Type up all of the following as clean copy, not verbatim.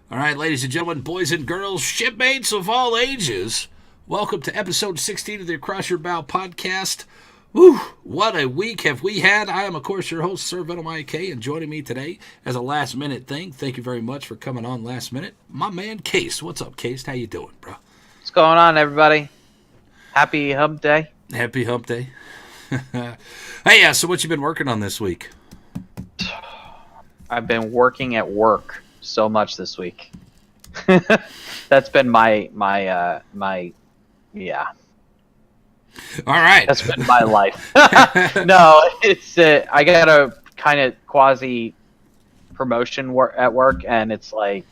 All right, ladies and gentlemen, boys and girls, shipmates of all ages, welcome to episode 16 of the Across Your Bow podcast. Woo, what a week have we had. I am, of course, your host, Sir Venom IK, and joining me today as a last-minute thing, thank you very much for coming on last minute, my man, Caist. What's up, Caist? How you doing, bro? What's going on, everybody? Happy Hump Day. Happy Hump Day. Hey, so what you been working on this week? I've been working at work so much this week. That's been my yeah. All right. That's been my life. No, it's I got a kind of quasi promotion at work, and it's like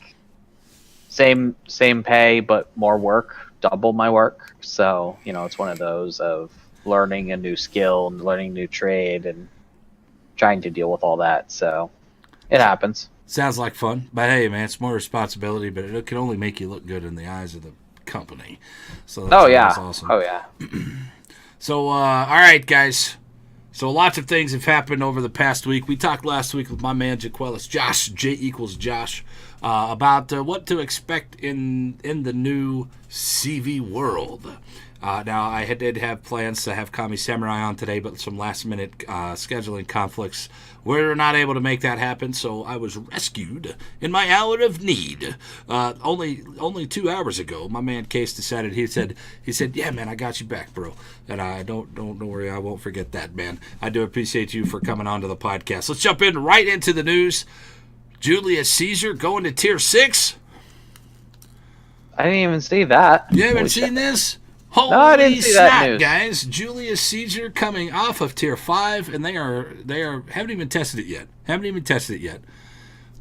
same pay but more work, double my work. So it's one of those of learning a new skill and learning a new trade and trying to deal with all that. So it happens. Sounds like fun, but hey, man, it's more responsibility, but it can only make you look good in the eyes of the company. So that's awesome. Oh yeah. So, all right, guys. So lots of things have happened over the past week. We talked last week with my man Jaquelis, Josh, J=Josh, about what to expect in the new CV world. Now, I did have plans to have Kami Samurai on today, but some last-minute scheduling conflicts. We're not able to make that happen, so I was rescued in my hour of need. Only 2 hours ago, my man Case decided. He said, "Yeah, man, I got you back, bro." And I don't worry, I won't forget that, man. I do appreciate you for coming on to the podcast. Let's jump right into the news. Julius Caesar going to Tier 6. I didn't even see that. You haven't seen this? Holy no, I didn't see snap, that news. Guys! Julius Caesar coming off of Tier 5, and they haven't even tested it yet.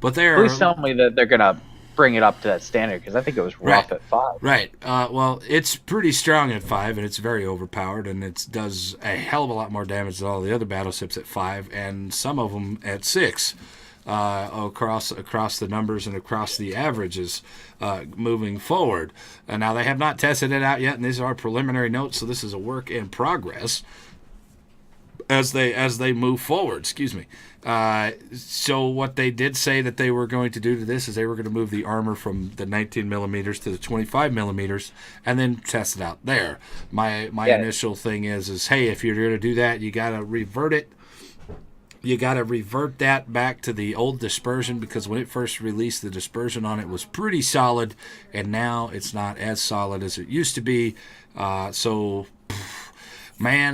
But they are. Please tell me that they're gonna bring it up to that standard, because I think it was rough at 5. Right. Well, it's pretty strong at 5, and it's very overpowered, and it does a hell of a lot more damage than all the other battleships at 5, and some of them at 6. Across the numbers and across the averages moving forward. And now they have not tested it out yet, and these are preliminary notes, so this is a work in progress as they move forward. Excuse me. So what they did say that they were going to do to this is they were going to move the armor from the 19 millimeters to the 25 millimeters and then test it out there. My initial thing is hey, if you're going to do that, you got to revert it. You got to revert that back to the old dispersion, because when it first released, the dispersion on it was pretty solid, and now it's not as solid as it used to be. Man,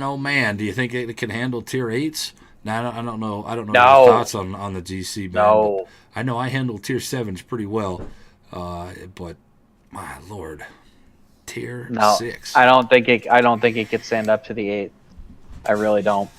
oh man, do you think it can handle Tier 8s? Now, I don't know. I don't know your thoughts on the GC, man. No. I know I handle Tier 7s pretty well, but my lord, Tier 6. I don't think it could stand up to the 8. I really don't.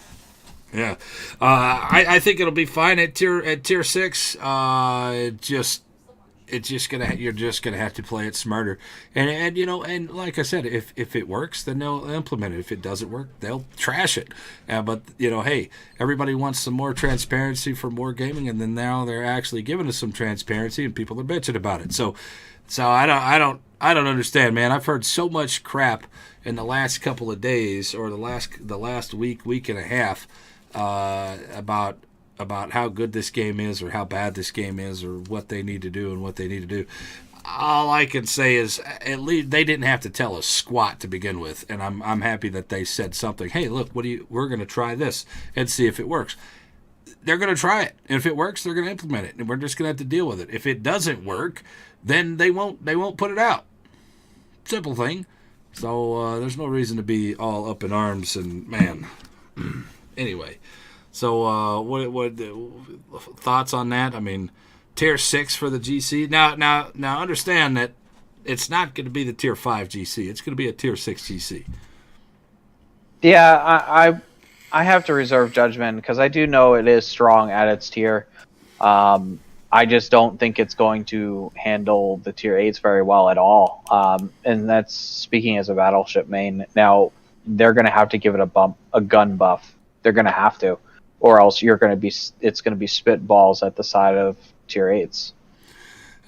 Yeah, I think it'll be fine at tier 6. You're just gonna have to play it smarter, and like I said, if it works, then they'll implement it. If it doesn't work, they'll trash it. But hey, everybody wants some more transparency for more gaming, and then now they're actually giving us some transparency, and people are bitching about it. So I don't understand, man. I've heard so much crap in the last couple of days, or the last week and a half. About how good this game is, or how bad this game is, or what they need to do and what they need to do. All I can say is at least they didn't have to tell us squat to begin with, and I'm happy that they said something. Hey, look, we're going to try this and see if it works. They're going to try it, and if it works, they're going to implement it, and we're just going to have to deal with it. If it doesn't work, then they won't put it out. Simple thing. So there's no reason to be all up in arms, and man. Anyway, so what thoughts on that? I mean, Tier 6 for the GC. Now understand that it's not going to be the Tier 5 GC. It's going to be a Tier 6 GC. Yeah, I have to reserve judgment, because I do know it is strong at its tier. I just don't think it's going to handle the Tier 8s very well at all. And that's speaking as a battleship main. Now, they're going to have to give it a gun buff. They're going to have to, or else it's going to be spitballs at the side of Tier 8s.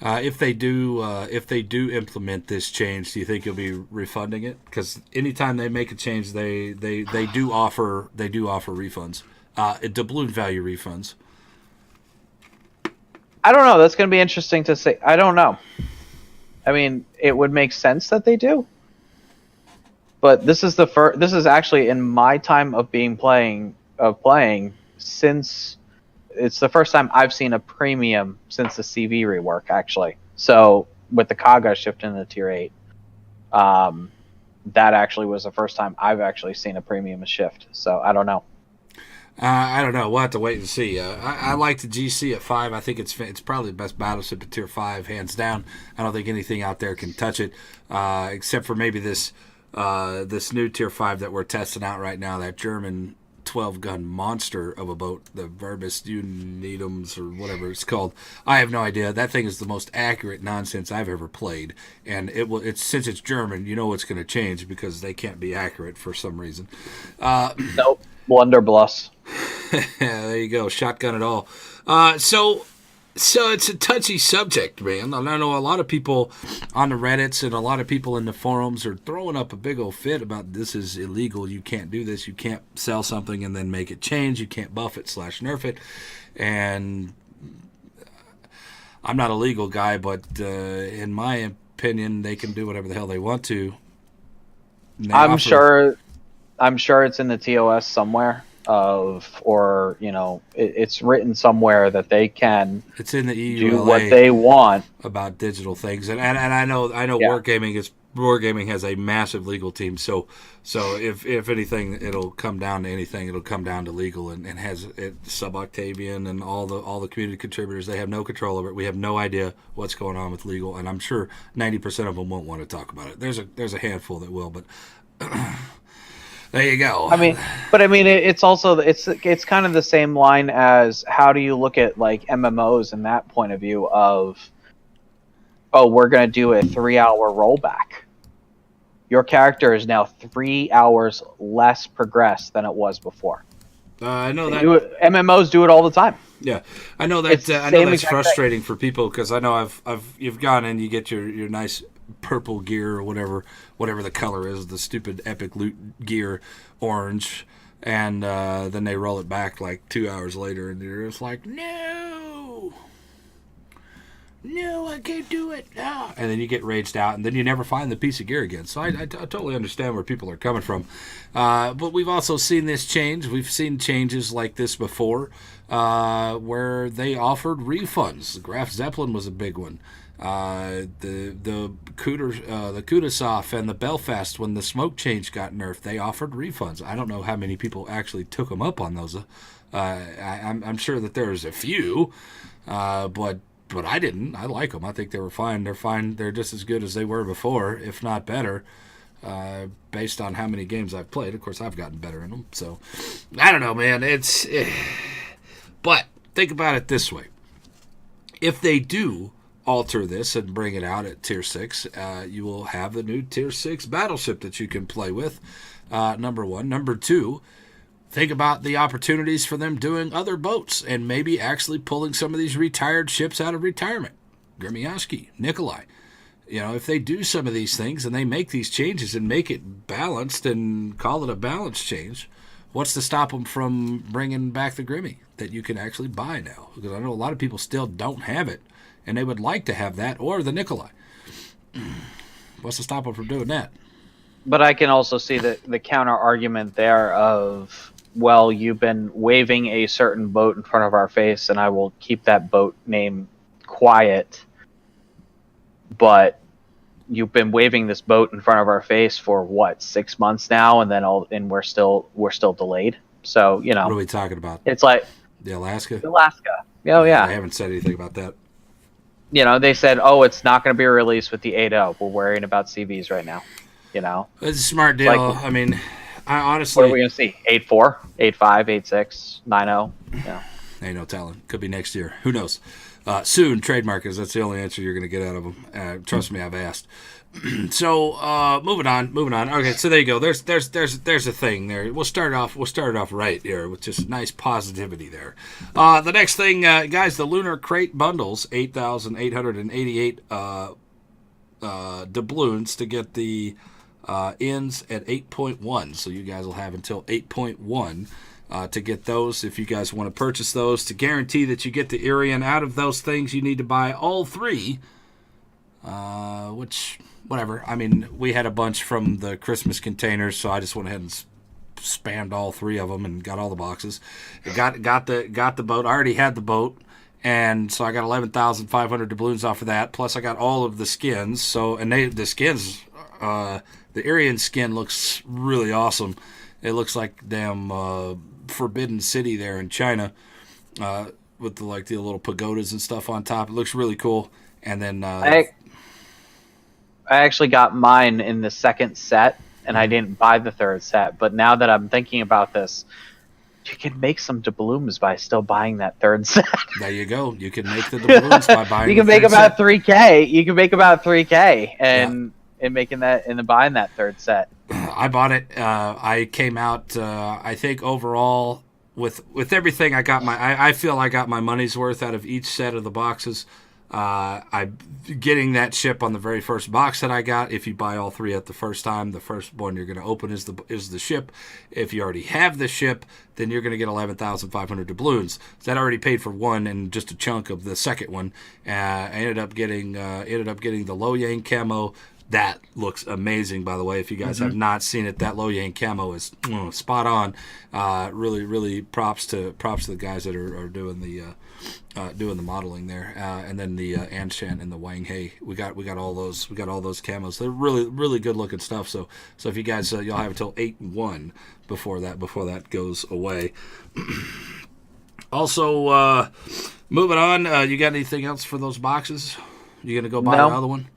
If they do implement this change, do you think you'll be refunding it? Because anytime they make a change, they do offer refunds, doubloon value refunds. I don't know. That's going to be interesting to see. I don't know. I mean, it would make sense that they do. But this is the first. This is actually in my time of playing since it's the first time I've seen a premium since the CV rework, actually. So with the Kaga shift into tier 8, that actually was the first time I've actually seen a premium shift. So I don't know. I don't know. We'll have to wait and see. I like the GC at 5. I think it's probably the best battleship at tier 5, hands down. I don't think anything out there can touch it, except for maybe this new tier 5 that we're testing out right now, that German 12-gun monster of a boat, the Verbis Unitums or whatever it's called. I have no idea. That thing is the most accurate nonsense I've ever played, and it's since it's German, you know it's going to change because they can't be accurate for some reason. Nope. Blunderbuss. There you go. Shotgun it all. So it's a touchy subject, man. I know a lot of people on the Reddits and a lot of people in the forums are throwing up a big old fit about this is illegal. You can't do this. You can't sell something and then make it change. You can't buff it / nerf it. And I'm not a legal guy, but in my opinion, they can do whatever the hell they want to. I'm sure it's in the TOS somewhere. Or it's written somewhere that they can. It's in the EU do what they want about digital things, and I know Wargaming has a massive legal team. So if anything, it'll come down to anything. It'll come down to legal, and has it Sub Octavian and all the community contributors. They have no control over it. We have no idea what's going on with legal, and I'm sure 90% of them won't want to talk about it. There's a handful that will, but. There you go. It's also it's kind of the same line as how do you look at like MMOs in that point of view of, oh, we're going to do a 3-hour rollback. Your character is now 3 hours less progressed than it was before. I know that MMOs do it all the time. Yeah, I know that. I know that's frustrating for people because I know you've gone and you get your nice purple gear or whatever the color is, the stupid epic loot gear, orange, and then they roll it back like 2 hours later, and you're just like, no, I can't do it. No. And then you get raged out, and then you never find the piece of gear again. So I totally understand where people are coming from. But we've also seen this change. We've seen changes like this before where they offered refunds. Graf Zeppelin was a big one. The Kudasov and the Belfast, when the smoke change got nerfed, they offered refunds. I don't know how many people actually took them up on those. I'm sure that there's a few, but I didn't. I like them. I think they were fine. They're fine. They're just as good as they were before, if not better, based on how many games I've played. Of course, I've gotten better in them. So I don't know, man. But think about it this way: if they do alter this and bring it out at tier 6, you will have the new tier 6 battleship that you can play with, number one. Number two, think about the opportunities for them doing other boats and maybe actually pulling some of these retired ships out of retirement. Gremyansky, Nikolai. If they do some of these things and they make these changes and make it balanced and call it a balance change, what's to stop them from bringing back the Grimmy that you can actually buy now? Because I know a lot of people still don't have it, and they would like to have that, or the Nikolai. What's to stop them from doing that? But I can also see the counter argument there of, well, you've been waving a certain boat in front of our face, and I will keep that boat name quiet. But you've been waving this boat in front of our face for what, 6 months now, and we're still delayed. So what are we talking about? It's like the Alaska. Oh yeah. I haven't said anything about that. They said, oh, it's not going to be released with the 8.0. We're worrying about CVs right now. It's a smart deal. I mean, I honestly... What are we going to see? 8.4, 8.5, 8.6, 9.0? Yeah. Ain't no telling. Could be next year. Who knows? Soon, trademarkers. That's the only answer you're going to get out of them. Trust me, I've asked. So, moving on. Okay, so there you go. There's a thing there. We'll start off right here with just nice positivity there. The next thing, guys, the Lunar Crate bundles, 8,888 doubloons to get the ends at 8.1. So you guys will have until 8.1 to get those. If you guys want to purchase those, to guarantee that you get the Irian out of those things, you need to buy all 3. Which, whatever. I mean, we had a bunch from the Christmas containers, so I just went ahead and spammed all 3 of them and got all the boxes. Got the boat. I already had the boat. And so I got 11,500 doubloons off of that. Plus I got all of the skins. So, and the skins, the Irian skin looks really awesome. It looks like damn Forbidden City there in China, with the little pagodas and stuff on top. It looks really cool. And then I actually got mine in the second set, and I didn't buy the third set. But now that I'm thinking about this, you can make some doubloons by still buying that third set. There you go. You can make the doubloons by buying. You can make about 3K. You can make about 3K, and making that and then buying that third set. I bought it. I came out. I think overall with everything, I feel I got my money's worth out of each set of the boxes. I'm getting that ship on the very first box that I got. If you buy all 3 at the first time, the first one you're going to open is the ship. If you already have the ship, then you're going to get 11,500 doubloons. So that already paid for one and just a chunk of the second one. I ended up getting the Lo Yang camo. That looks amazing, by the way. If you guys have not seen it, that Lo Yang camo is spot on. Really props to the guys that are doing the modeling there. And then the Anshan and the Wang He. We got all those camos. They're really good looking stuff. So if you guys you'll have until 8/1 before that goes away. Also, moving on. You got anything else for those boxes? You gonna go buy the other one?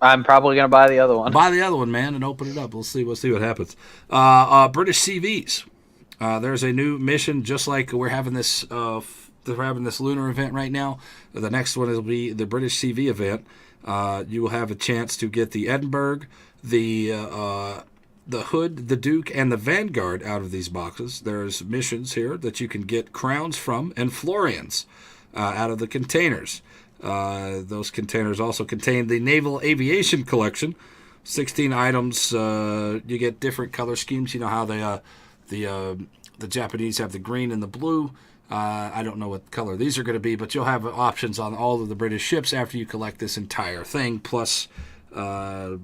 I'm probably going to buy the other one. Buy the other one, man, and open it up. We'll see what happens. British CVs. There's a new mission, just like we're having this lunar event right now. The next one will be the British CV event. You will have a chance to get the Edinburgh, the Hood, the Duke, and the Vanguard out of these boxes. There's missions here that you can get crowns from and Florians out of the containers. Those containers also contain the Naval Aviation Collection, 16 items. You get different color schemes. You know how the Japanese have the green and the blue. I don't know what color these are going to be, but you'll have options on all of the British ships after you collect this entire thing, plus a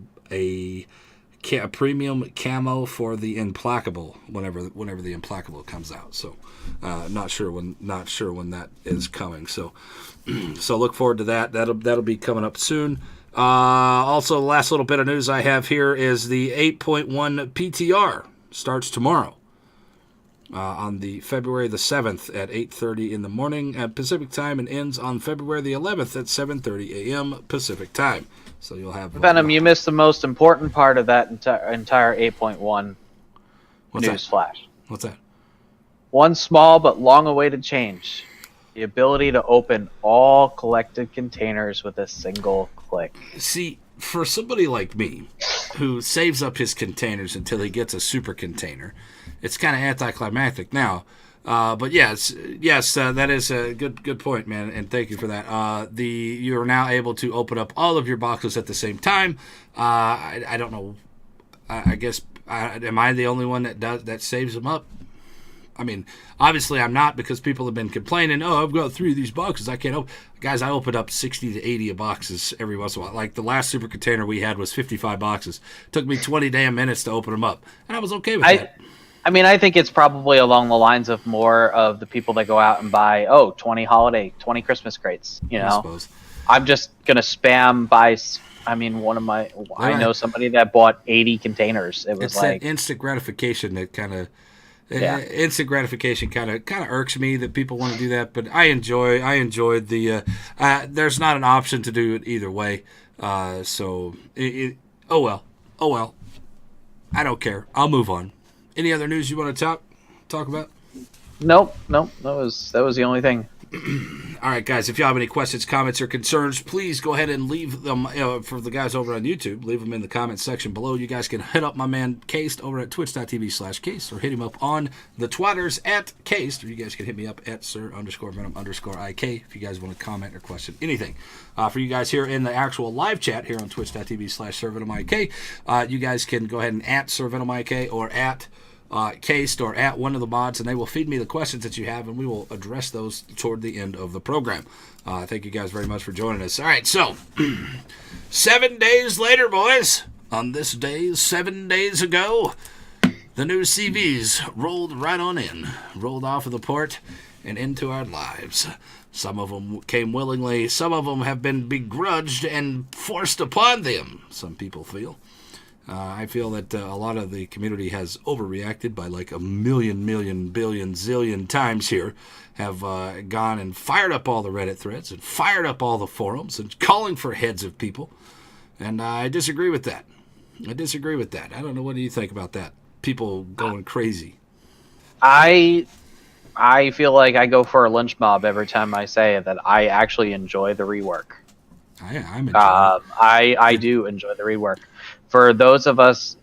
premium camo for the Implacable whenever the Implacable comes out. So not sure when that is coming. So look forward to that. That'll be coming up soon. Also, the last little bit of news I have here is the 8.1 PTR starts tomorrow on the February the 7th at 8:30 in the morning at Pacific time, and ends on February the 11th at 7:30 a.m. Pacific time. So you'll have Venom. You missed the most important part of that entire 8.1 news flash. What's that? One small but long-awaited change: the ability to open all collected containers with a single click. See, for somebody like me, who saves up his containers until he gets a super container, it's kind of anticlimactic now. But yes, that is a good point, man, and thank you for that. You are now able to open up all of your boxes at the same time. I don't know. I guess am I the only one that saves them up? I mean, obviously I'm not, because people have been complaining. Oh, I've got 3 of these boxes. I can't open. Guys, I opened up 60 to 80 boxes every once in a while. Like the last super container we had was 55 boxes. It took me 20 damn minutes to open them up, and I was okay with that. I mean, I think it's probably along the lines of more of the people that go out and buy 20 holiday, 20 Christmas crates. You know, I suppose. I'm just gonna spam buy. I mean, I know somebody that bought 80 containers. It's like that instant gratification that kind of. Instant gratification kind of irks me that people want to do that, but I enjoyed the. There's not an option to do it either way, so oh well. I don't care. I'll move on. Any other news you want to talk about? Nope. That was the only thing. All right, guys, if you have any questions, comments, or concerns, please go ahead and leave them for the guys over on YouTube. Leave them in the comments section below. You guys can hit up my man Caist over at twitch.tv/Caist, or hit him up on the Twitters at Caist, or you guys can hit me up at Sir_Venom_IK if you guys want to comment or question anything. For you guys here in the actual live chat here on twitch.tv/SirVenomIK, you guys can go ahead and at SirVenomIK or at caist or at one of the mods, and they will feed me the questions that you have, and we will address those toward the end of the program. Thank you guys very much for joining us. All right, so 7 days later, boys, on this day 7 days ago, the new CVs rolled right on in, rolled off of the port and into our lives. Some of them came willingly, some of them have been begrudged and forced upon them, some people feel. I feel that a lot of the community has overreacted by like a million, billion, zillion times here, have gone and fired up all the Reddit threads and fired up all the forums and calling for heads of people. And I disagree with that. I don't know, what do you think about that? People going crazy. I feel like I go for a lynch mob every time I say that I actually enjoy the rework. I'm enjoying I do enjoy the rework. For those of us,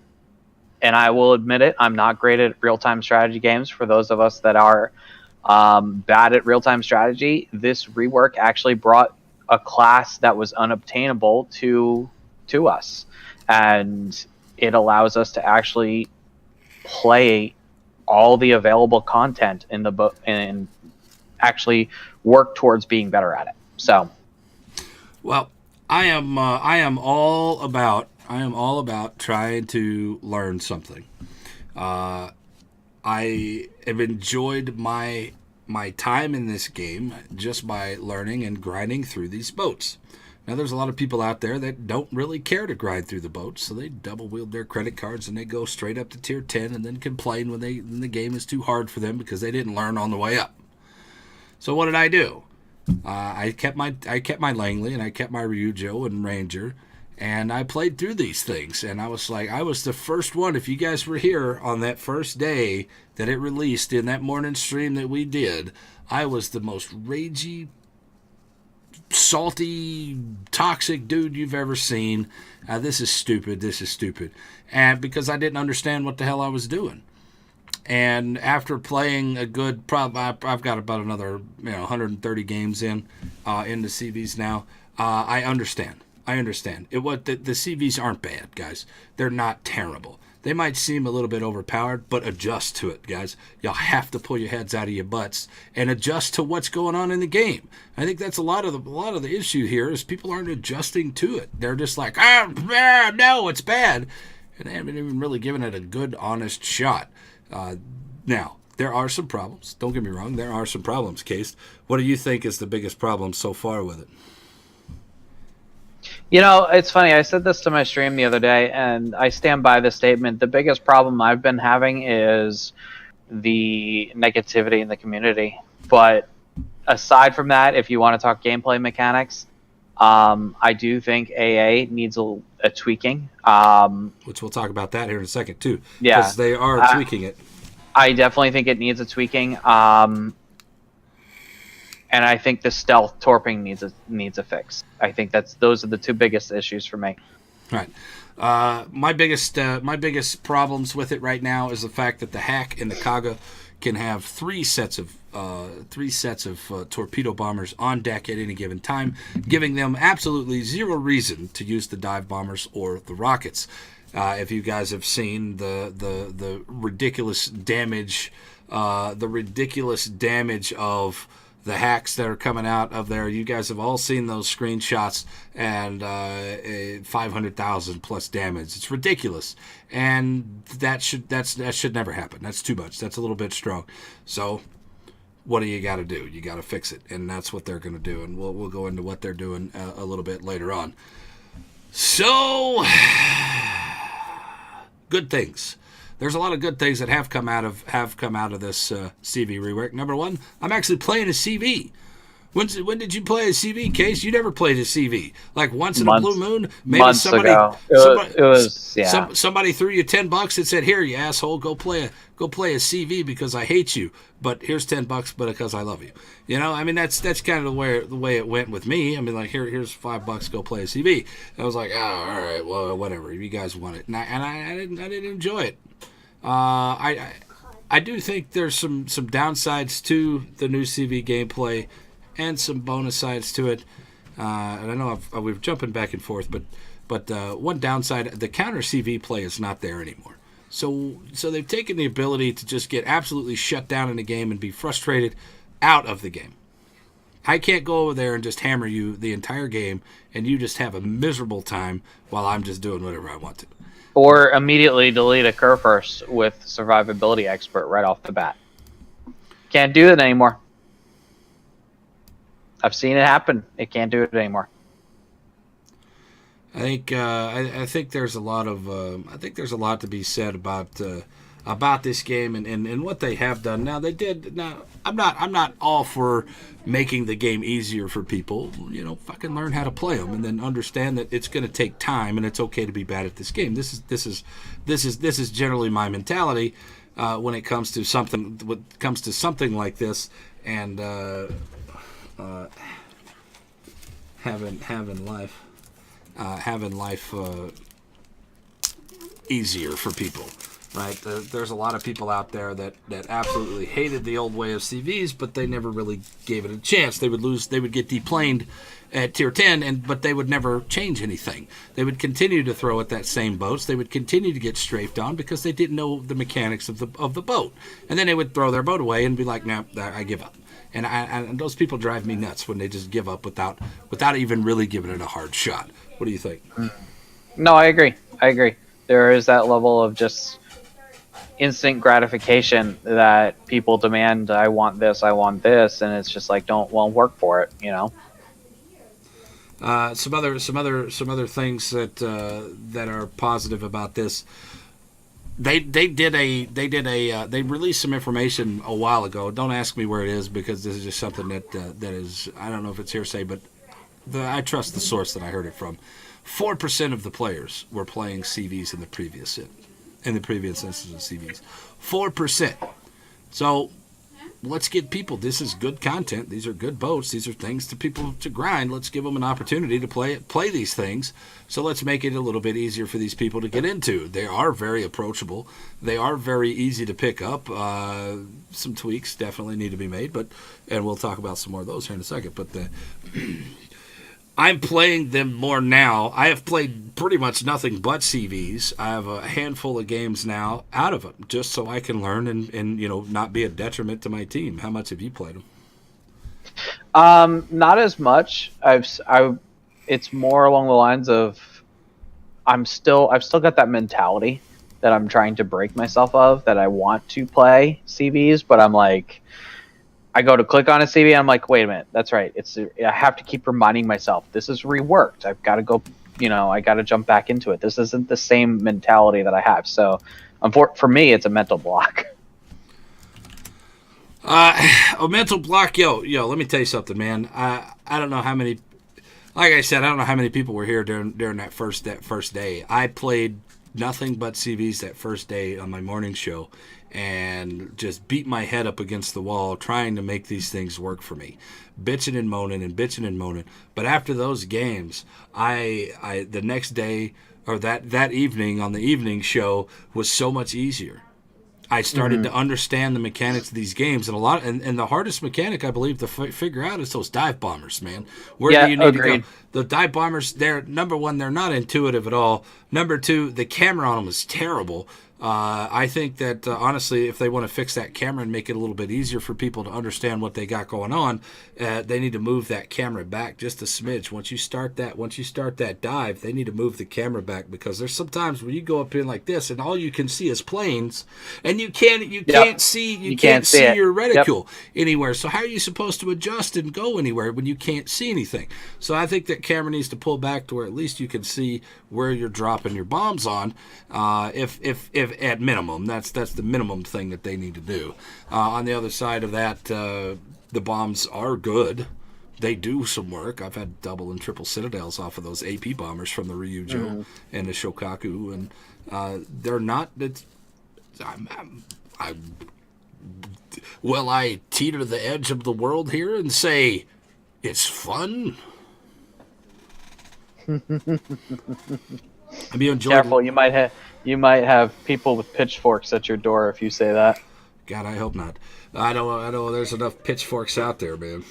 and I will admit it, I'm not great at real-time strategy games. For those of us that are bad at real-time strategy, this rework actually brought a class that was unobtainable to us. And it allows us to actually play all the available content in the book and actually work towards being better at it. So, well, I am all about trying to learn something. I have enjoyed my time in this game just by learning and grinding through these boats. Now, there's a lot of people out there that don't really care to grind through the boats, so they double wield their credit cards and they go straight up to tier 10 and then complain when the game is too hard for them because they didn't learn on the way up. So what did I do? I kept my Langley and I kept my Ryujo and Ranger, and I played through these things. And I was the first one. If you guys were here on that first day that it released in that morning stream that we did, I was the most ragey, salty, toxic dude you've ever seen. This is stupid. And because I didn't understand what the hell I was doing. And after playing a good, I've got about another 130 games in the CVs now. I understand. The CVs aren't bad, guys. They're not terrible. They might seem a little bit overpowered, but adjust to it, guys. Y'all have to pull your heads out of your butts and adjust to what's going on in the game. I think that's a lot of the issue here is people aren't adjusting to it. They're just like, no, it's bad, and they haven't even really given it a good, honest shot. Now, there are some problems. Don't get me wrong. There are some problems, Caist. What do you think is the biggest problem so far with it? It's funny. I said this to my stream the other day, and I stand by the statement. The biggest problem I've been having is the negativity in the community. But aside from that, if you want to talk gameplay mechanics, I do think AA needs a tweaking. Which we'll talk about that here in a second, too. Yeah. Because they are tweaking it. I definitely think it needs a tweaking. And I think the stealth torping needs a fix. I think those are the two biggest issues for me. Right. My biggest problems with it right now is the fact that the hack and the Kaga can have three sets of torpedo bombers on deck at any given time, giving them absolutely zero reason to use the dive bombers or the rockets. If you guys have seen the ridiculous damage, of the hacks that are coming out of there, you guys have all seen those screenshots, and 500,000 plus damage. It's ridiculous, and that should never happen. That's too much. That's a little bit strong. So, what do you got to do? You got to fix it, and that's what they're going to do. And we'll go into what they're doing a little bit later on. So, good things. There's a lot of good things that have come out of this CV rework. Number one, I'm actually playing a CV. When did you play a CV, Case? You never played a CV. Like once in a blue moon, maybe months ago. Somebody threw you $10 and said, "Here, you asshole, go play a CV because I hate you. But here's $10, but because I love you." I mean that's kind of the way it went with me. I mean, like here's $5, go play a CV. And I was like, oh, all right, well, whatever. You guys want it, and I didn't enjoy it. I do think there's some downsides to the new CV gameplay and some bonus sides to it. And I know we're jumping back and forth, but one downside, the counter CV play is not there anymore. So they've taken the ability to just get absolutely shut down in a game and be frustrated out of the game. I can't go over there and just hammer you the entire game and you just have a miserable time while I'm just doing whatever I want to. Or immediately delete a curve first with survivability expert right off the bat. Can't do it anymore. I've seen it happen. It can't do it anymore. I think I think there's a lot of to be said about this game and what they have done. Now they did. Now I'm not all for making the game easier for people. You know, fucking learn how to play them and then understand that it's going to take time and it's okay to be bad at this game. This is generally my mentality when it comes to something like this and having life easier for people, right? There's a lot of people out there that absolutely hated the old way of CVs, but they never really gave it a chance. They would get deplaned at tier 10, but they would never change anything. They would continue to throw at that same boats. They would continue to get strafed on because they didn't know the mechanics of the boat. And then they would throw their boat away and be like, "No, I give up." And those people drive me nuts when they just give up without even really giving it a hard shot. What do you think? No, I agree. There is that level of just instant gratification that people demand. I want this, and it's just like, won't work for it, you know. Some other things that are positive about this. They released some information a while ago. Don't ask me where it is because this is just something that is, I don't know if it's hearsay, but I trust the source that I heard it from. 4% of the players were playing CVs in the previous instance of CVs. 4%. So let's get people. This is good content. These are good boats. These are things to people to grind. Let's give them an opportunity to play these things. So let's make it a little bit easier for these people to get into. They are very approachable. They are very easy to pick up. Some tweaks definitely need to be made, and we'll talk about some more of those here in a second. But I'm playing them more now. I have played pretty much nothing but CVs. I have a handful of games now out of them, just so I can learn and not be a detriment to my team. How much have you played them? Not as much. It's more along the lines of I've still got that mentality that I'm trying to break myself of, that I want to play CVs, but I'm like, I go to click on a CV, and I'm like, wait a minute, that's right. I have to keep reminding myself, this is reworked. I've got to go, I got to jump back into it. This isn't the same mentality that I have. So for me, it's a mental block. A mental block, yo, let me tell you something, man. I don't know how many, like I said, I don't know how many people were here during that first day. I played nothing but CVs that first day on my morning show and just beat my head up against the wall trying to make these things work for me, bitching and moaning. But after those games, I the next day or that evening on the evening show was so much easier. I started to understand the mechanics of these games, and the hardest mechanic I believe to figure out is those dive bombers, man. Where do you need to go? The dive bombers, they're number one, they're not intuitive at all. Number two, the camera on them is terrible. I think that honestly, if they want to fix that camera and make it a little bit easier for people to understand what they got going on, they need to move that camera back just a smidge. Once you start that dive, they need to move the camera back, because there's sometimes where you go up in like this and all you can see is planes, and you can't see your reticule anywhere. So how are you supposed to adjust and go anywhere when you can't see anything? So I think that camera needs to pull back to where at least you can see where you're dropping your bombs on. If at minimum, that's the minimum thing that they need to do. On the other side of that, the bombs are good. They do some work. I've had double and triple citadels off of those AP bombers from the Ryujo and the Shokaku, and they're not. Will I teeter the edge of the world here and say it's fun? Have you enjoyed? Careful, you might have people with pitchforks at your door if you say that. God, I hope not. I know. There's enough pitchforks out there, man.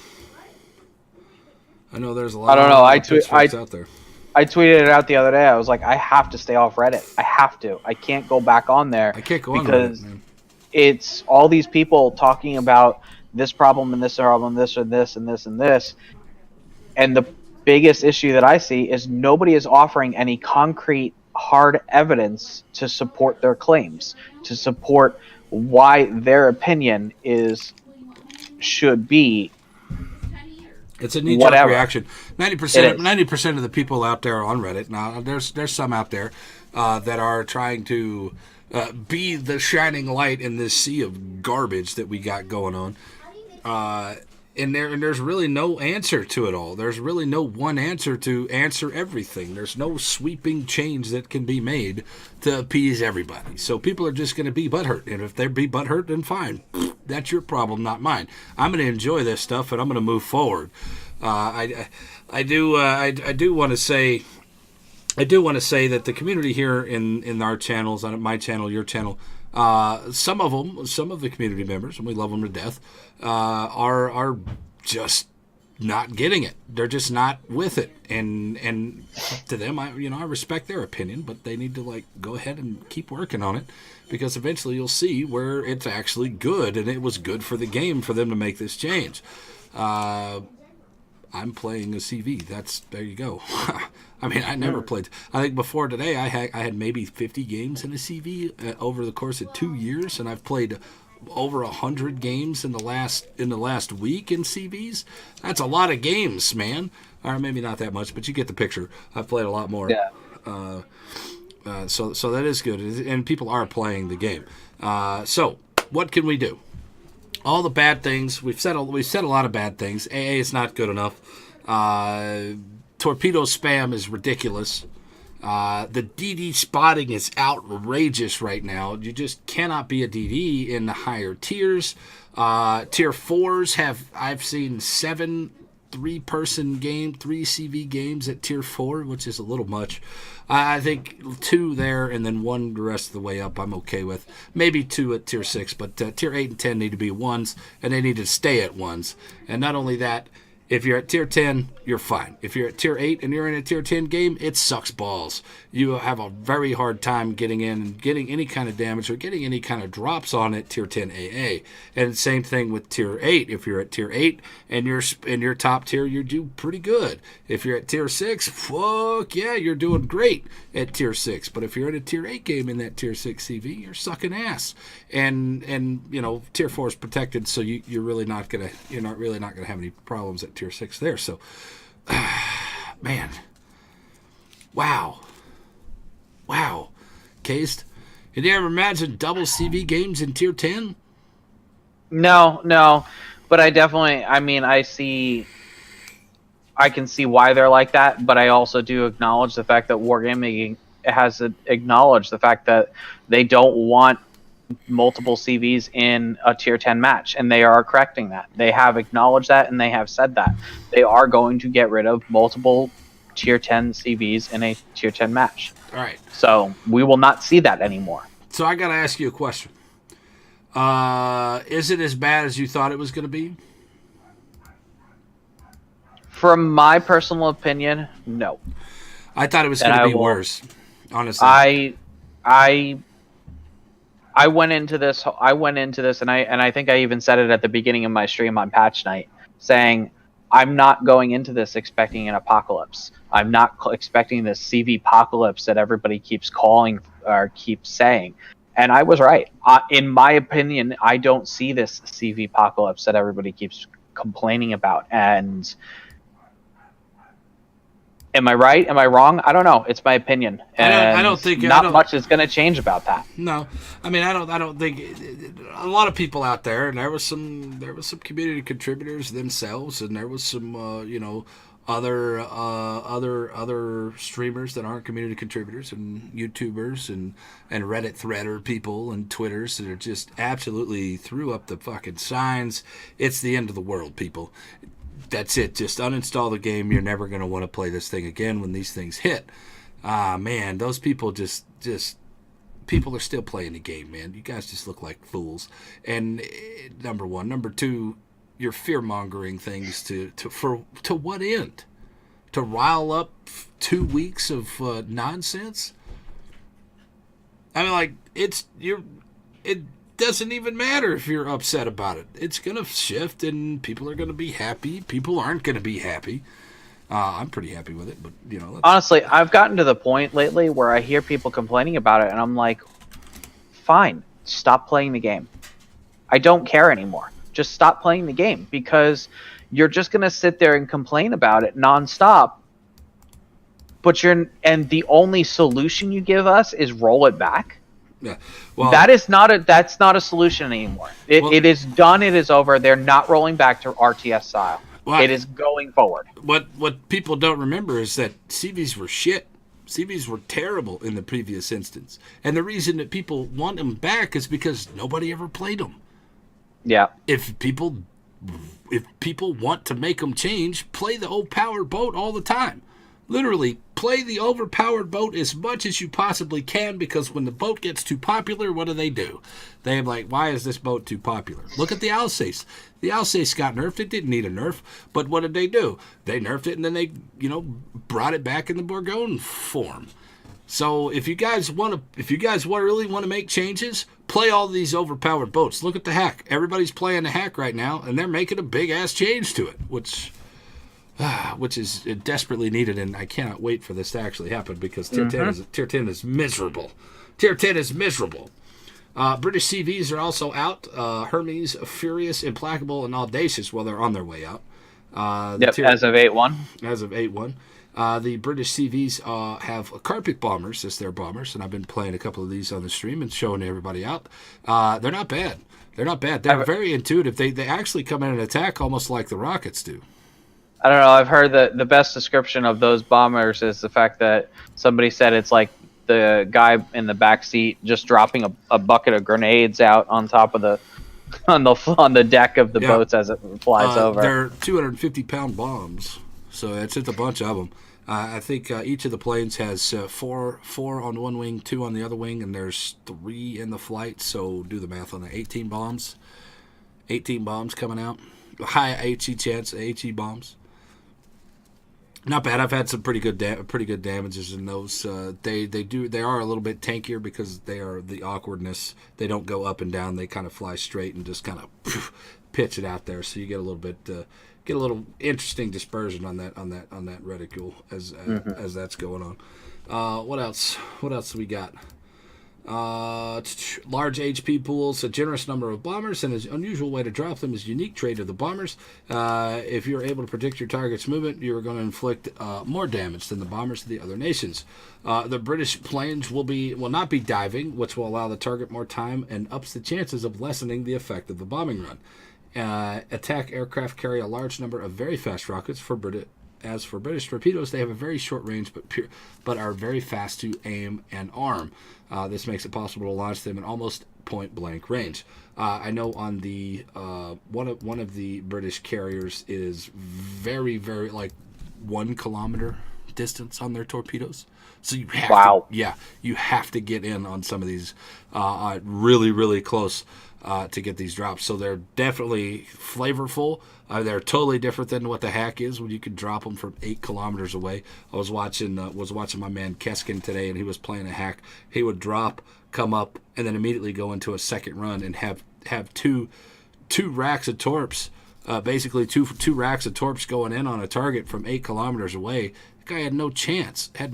I know there's a lot. Of pitchforks out there. I tweeted it out the other day. I was like, I have to stay off Reddit. I have to. I can't go back on there I can't go on because Reddit, man. it's all these people talking about this problem and this problem, this or this and this and this. And the biggest issue that I see is nobody is offering any concrete, hard evidence to support their claims, to support why their opinion should be It's a knee-jerk whatever. reaction. 90% of the people out there on Reddit, now there's some out there that are trying to be the shining light in this sea of garbage that we got going on. And there's really no answer to it all. There's really no one answer to answer everything. There's no sweeping change that can be made to appease everybody. So people are just going to be butthurt. And if they be butthurt, then fine. That's your problem, not mine. I'm going to enjoy this stuff, and I'm going to move forward. I do want to say that the community here in our channels, on my channel, your channel, some of the community members, and we love them to death, are just not getting it. They're just not with it, and to them, I respect their opinion, but they need to go ahead and keep working on it, because eventually you'll see where it's actually good, and it was good for the game for them to make this change. I'm playing a CV. There you go. I mean, I never played. I think before today, I had maybe 50 games in a CV over the course of 2 years, and I've played over 100 games in the last week in CVs. That's a lot of games, man. Or maybe not that much, but you get the picture. I've played a lot more. Yeah. So that is good, and people are playing the game. So what can we do? All the bad things we've said a lot of bad things. AA is not good enough. Torpedo spam is ridiculous. The DD spotting is outrageous right now. You just cannot be a DD in the higher tiers. Tier 4s I've seen 7 3-person game, 3 CV games at tier 4, which is a little much. I think 2 there and then 1 the rest of the way up I'm okay with. Maybe 2 at tier 6, but tier 8 and 10 need to be 1s, and they need to stay at 1s. And not only that, if you're at tier 10, you're fine. If you're at tier 8 and you're in a tier 10 game, it sucks balls. You have a very hard time getting in and getting any kind of damage or getting any kind of drops on it, tier 10 AA. And same thing with tier 8. If you're at tier 8 and you're in your top tier, you do pretty good. If you're at tier 6, fuck yeah, you're doing great at tier 6. But if you're in a tier 8 game in that tier 6 CV, you're sucking ass. And tier 4 is protected, so you're really not gonna have any problems at tier 6 there. So man, wow, Caist, did you ever imagine double CV games in tier 10? No, but I can see why they're like that, but I also do acknowledge the fact that Wargaming has acknowledged the fact that they don't want multiple CVs in a tier 10 match, and they are correcting that. They have acknowledged that, and they have said that they are going to get rid of multiple tier 10 CVs in a tier 10 match. All right. So we will not see that anymore. So I got to ask you a question. Is it as bad as you thought it was going to be? From my personal opinion, no. I thought it was going to be worse, honestly. I went into this, and I think I even said it at the beginning of my stream on patch night, saying I'm not going into this expecting an apocalypse. I'm not expecting this CV apocalypse that everybody keeps calling or keeps saying. And I was right. In my opinion, I don't see this CV apocalypse that everybody keeps complaining about. And am I right? Am I wrong? I don't know. It's my opinion. And I don't think much is going to change about that. No, I mean I don't think a lot of people out there, and there was some community contributors themselves, and there was some other streamers that aren't community contributors and YouTubers and Reddit threader people and Twitters that are just absolutely threw up the fucking signs. It's the end of the world, people. That's it. Just uninstall the game. You're never going to want to play this thing again when these things hit. Man, those people just people are still playing the game, man. You guys just look like fools. And number one. Number two, you're fear-mongering things to what end? to rile up 2 weeks of nonsense. I mean, like, it doesn't even matter if you're upset about it. It's going to shift, and people are going to be happy. People aren't going to be happy. I'm pretty happy with it, but, you know. Honestly, I've gotten to the point lately where I hear people complaining about it, and I'm like, fine, stop playing the game. I don't care anymore. Just stop playing the game, because you're just going to sit there and complain about it nonstop. But and the only solution you give us is roll it back. Yeah, well, that's not a solution anymore. It is done. It is over. They're not rolling back to RTS style. Well, it is going forward. What people don't remember is that CVs were shit. CVs were terrible in the previous instance, and the reason that people want them back is because nobody ever played them. Yeah. If people want to make them change, play the old power boat all the time. Literally, play the overpowered boat as much as you possibly can, because when the boat gets too popular, what do? They're like, why is this boat too popular? Look at the Alsace. The Alsace got nerfed. It didn't need a nerf, but what did they do? They nerfed it, and then they, brought it back in the Bourgogne form. So if you guys really want to make changes, play all these overpowered boats. Look at the hack. Everybody's playing the hack right now, and they're making a big-ass change to it, which is desperately needed, and I cannot wait for this to actually happen, because Tier 10 is miserable. Tier 10 is miserable. British CVs are also out. Hermes, Furious, Implacable, and Audacious, well, they're on their way out. As of 8.1. As of 8.1. The British CVs have Carpet Bombers as their bombers, and I've been playing a couple of these on the stream and showing everybody out. They're not bad. They're very intuitive. They actually come in and attack almost like the rockets do. I don't know. I've heard that the best description of those bombers is the fact that somebody said it's like the guy in the back seat just dropping a bucket of grenades out on top of on the deck of the boats as it flies over. They're 250-pound bombs, so it's just a bunch of them. I think each of the planes has four on one wing, 2 on the other wing, and there's 3 in the flight. So do the math on that. 18 bombs. 18 bombs coming out. High HE chance, HE bombs. Not bad. I've had some pretty good damages in those. They are a little bit tankier because they are the awkwardness. They don't go up and down. They kind of fly straight and just kind of pitch it out there. So you get a little bit interesting dispersion on that reticule as that's going on. What else? What else do we got? Large HP pools, a generous number of bombers, and an unusual way to drop them is unique trait of the bombers. If you're able to predict your target's movement, you're going to inflict more damage than the bombers of the other nations. The British planes will not be diving, which will allow the target more time and ups the chances of lessening the effect of the bombing run. Attack aircraft carry a large number of very fast rockets. As for British torpedoes, they have a very short range, but are very fast to aim and arm. This makes it possible to launch them in almost point-blank range. I know on the one of the British carriers is very, very, like 1 kilometer distance on their torpedoes. So you have to get in on some of these really, really close to get these drops. So they're definitely flavorful. They're totally different than what the hack is, when you can drop them from 8 kilometers away. I was watching my man Keskin today, and he was playing a hack. He would drop, come up, and then immediately go into a second run and have two racks of torps, basically two racks of torps going in on a target from 8 kilometers away. The guy had no chance. Had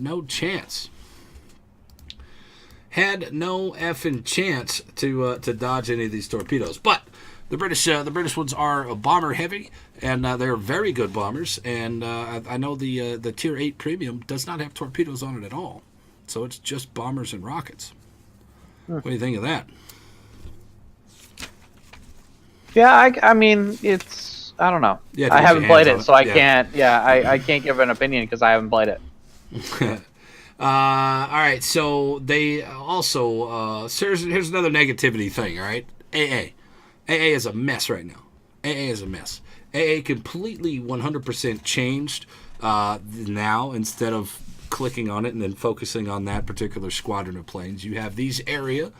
no effing chance to dodge any of these torpedoes. But the British ones are bomber heavy, and they're very good bombers. And I know the Tier 8 Premium does not have torpedoes on it at all, so it's just bombers and rockets. What do you think of that? Yeah, I mean, it's, I don't know. Yeah, I haven't played it, so I can't. Yeah, I can't give an opinion because I haven't played it. All right, so they also here's another negativity thing. All right, AA is a mess right now. AA is a mess. AA completely 100% changed now. Instead of clicking on it and then focusing on that particular squadron of planes, you have these area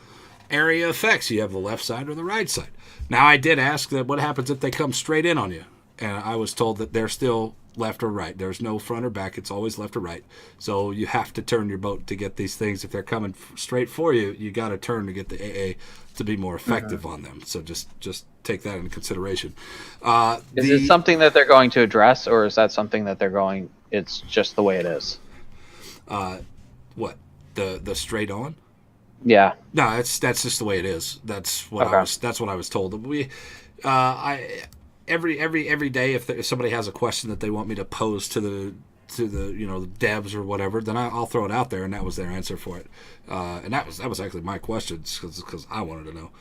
effects. You have the left side or the right side. Now, I did ask that what happens if they come straight in on you, and I was told that they're still left or right. There's no front or back. It's always left or right. So you have to turn your boat to get these things. If they're coming straight for you, you got to turn to get the AA to be more effective on them. So just take that into consideration. Is it something that they're going to address, or is that something that they're going? It's just the way it is. What the straight on? Yeah. No, that's just the way it is. That's what I was told. Every day if somebody has a question that they want me to pose to the the devs or whatever, then I'll throw it out there, and that was their answer for it. And that was actually my questions because I wanted to know.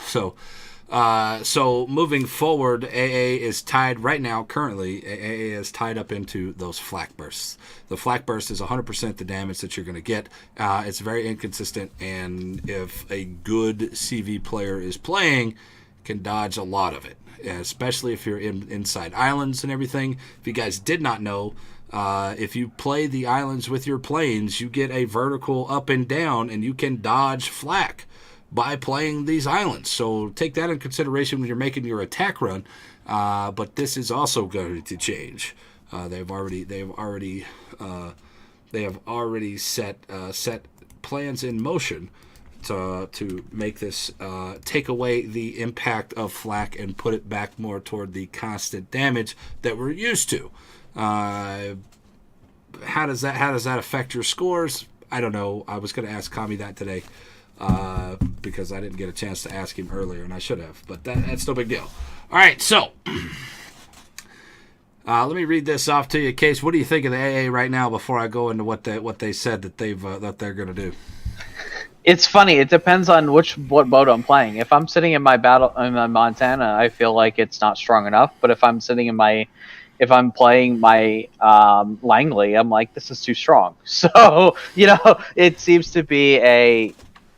So moving forward, AA is tied right now. Currently, AA is tied up into those flak bursts. The flak burst is 100% the damage that you're going to get. It's very inconsistent, and if a good CV player is playing, can dodge a lot of it, especially if you're inside islands and everything. If you guys did not know, if you play the islands with your planes, you get a vertical up and down, and you can dodge flak by playing these islands. So take that in consideration when you're making your attack run. But this is also going to change. They have already set plans in motion to make this take away the impact of flak and put it back more toward the constant damage that we're used to. How does that affect your scores? I don't know. I was going to ask Kami that today. Because I didn't get a chance to ask him earlier, and I should have. But that's no big deal. All right, so let me read this off to you, Case. What do you think of the AA right now? Before I go into what they said that they're going to do. It's funny. It depends on what boat I'm playing. If I'm sitting in my Montana, I feel like it's not strong enough. But if I'm playing my Langley, I'm like, this is too strong. So it seems to be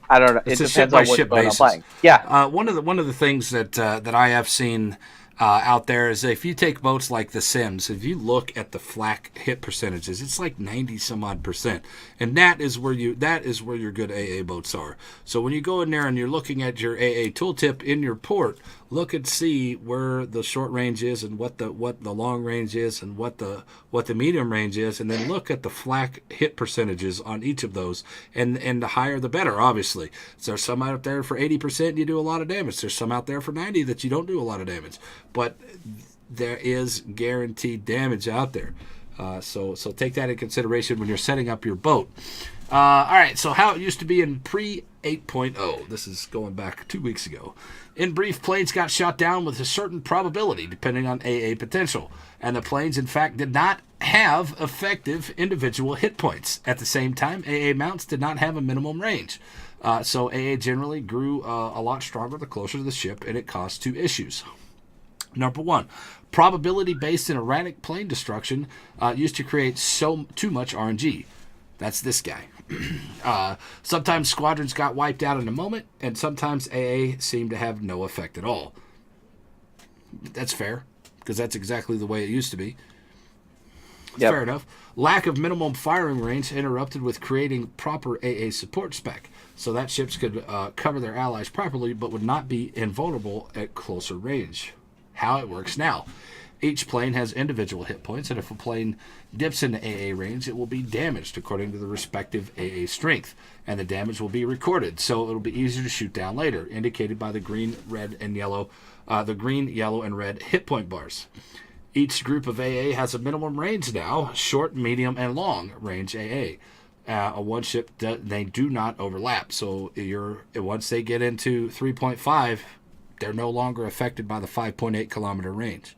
I don't know. It depends on what boat I'm playing. Yeah. One of the things that I have seen out there is if you take boats like the Sims, if you look at the flak hit percentages, it's like 90 some odd percent, and that is where your good AA boats are. So when you go in there and you're looking at your AA tooltip in your port, look and see where the short range is and what the long range is and what the medium range is, and then look at the flak hit percentages on each of those, and the higher the better, obviously. So there's some out there for 80% you do a lot of damage. There's some out there for 90 that you don't do a lot of damage. But there is guaranteed damage out there. So take that in consideration when you're setting up your boat. All right, so how it used to be in pre-8.0. This is going back 2 weeks ago. In brief, planes got shot down with a certain probability, depending on AA potential. And the planes, in fact, did not have effective individual hit points. At the same time, AA mounts did not have a minimum range. So AA generally grew a lot stronger the closer to the ship, and it caused two issues. Number one, probability-based and erratic plane destruction used to create too much RNG. That's this guy. Sometimes squadrons got wiped out in a moment, and sometimes AA seemed to have no effect at all. That's fair, because that's exactly the way it used to be. Yep. Fair enough. Lack of minimum firing range interrupted with creating proper AA support spec, so that ships could cover their allies properly, but would not be invulnerable at closer range. How it works now. Each plane has individual hit points, and if a plane dips into AA range, it will be damaged according to the respective AA strength, and the damage will be recorded, so it'll be easier to shoot down later, indicated by the green, red, and yellow, and red hit point bars. Each group of AA has a minimum range now: short, medium, and long range AA. One ship, they do not overlap, so once they get into 3.5, they're no longer affected by the 5.8 kilometer range.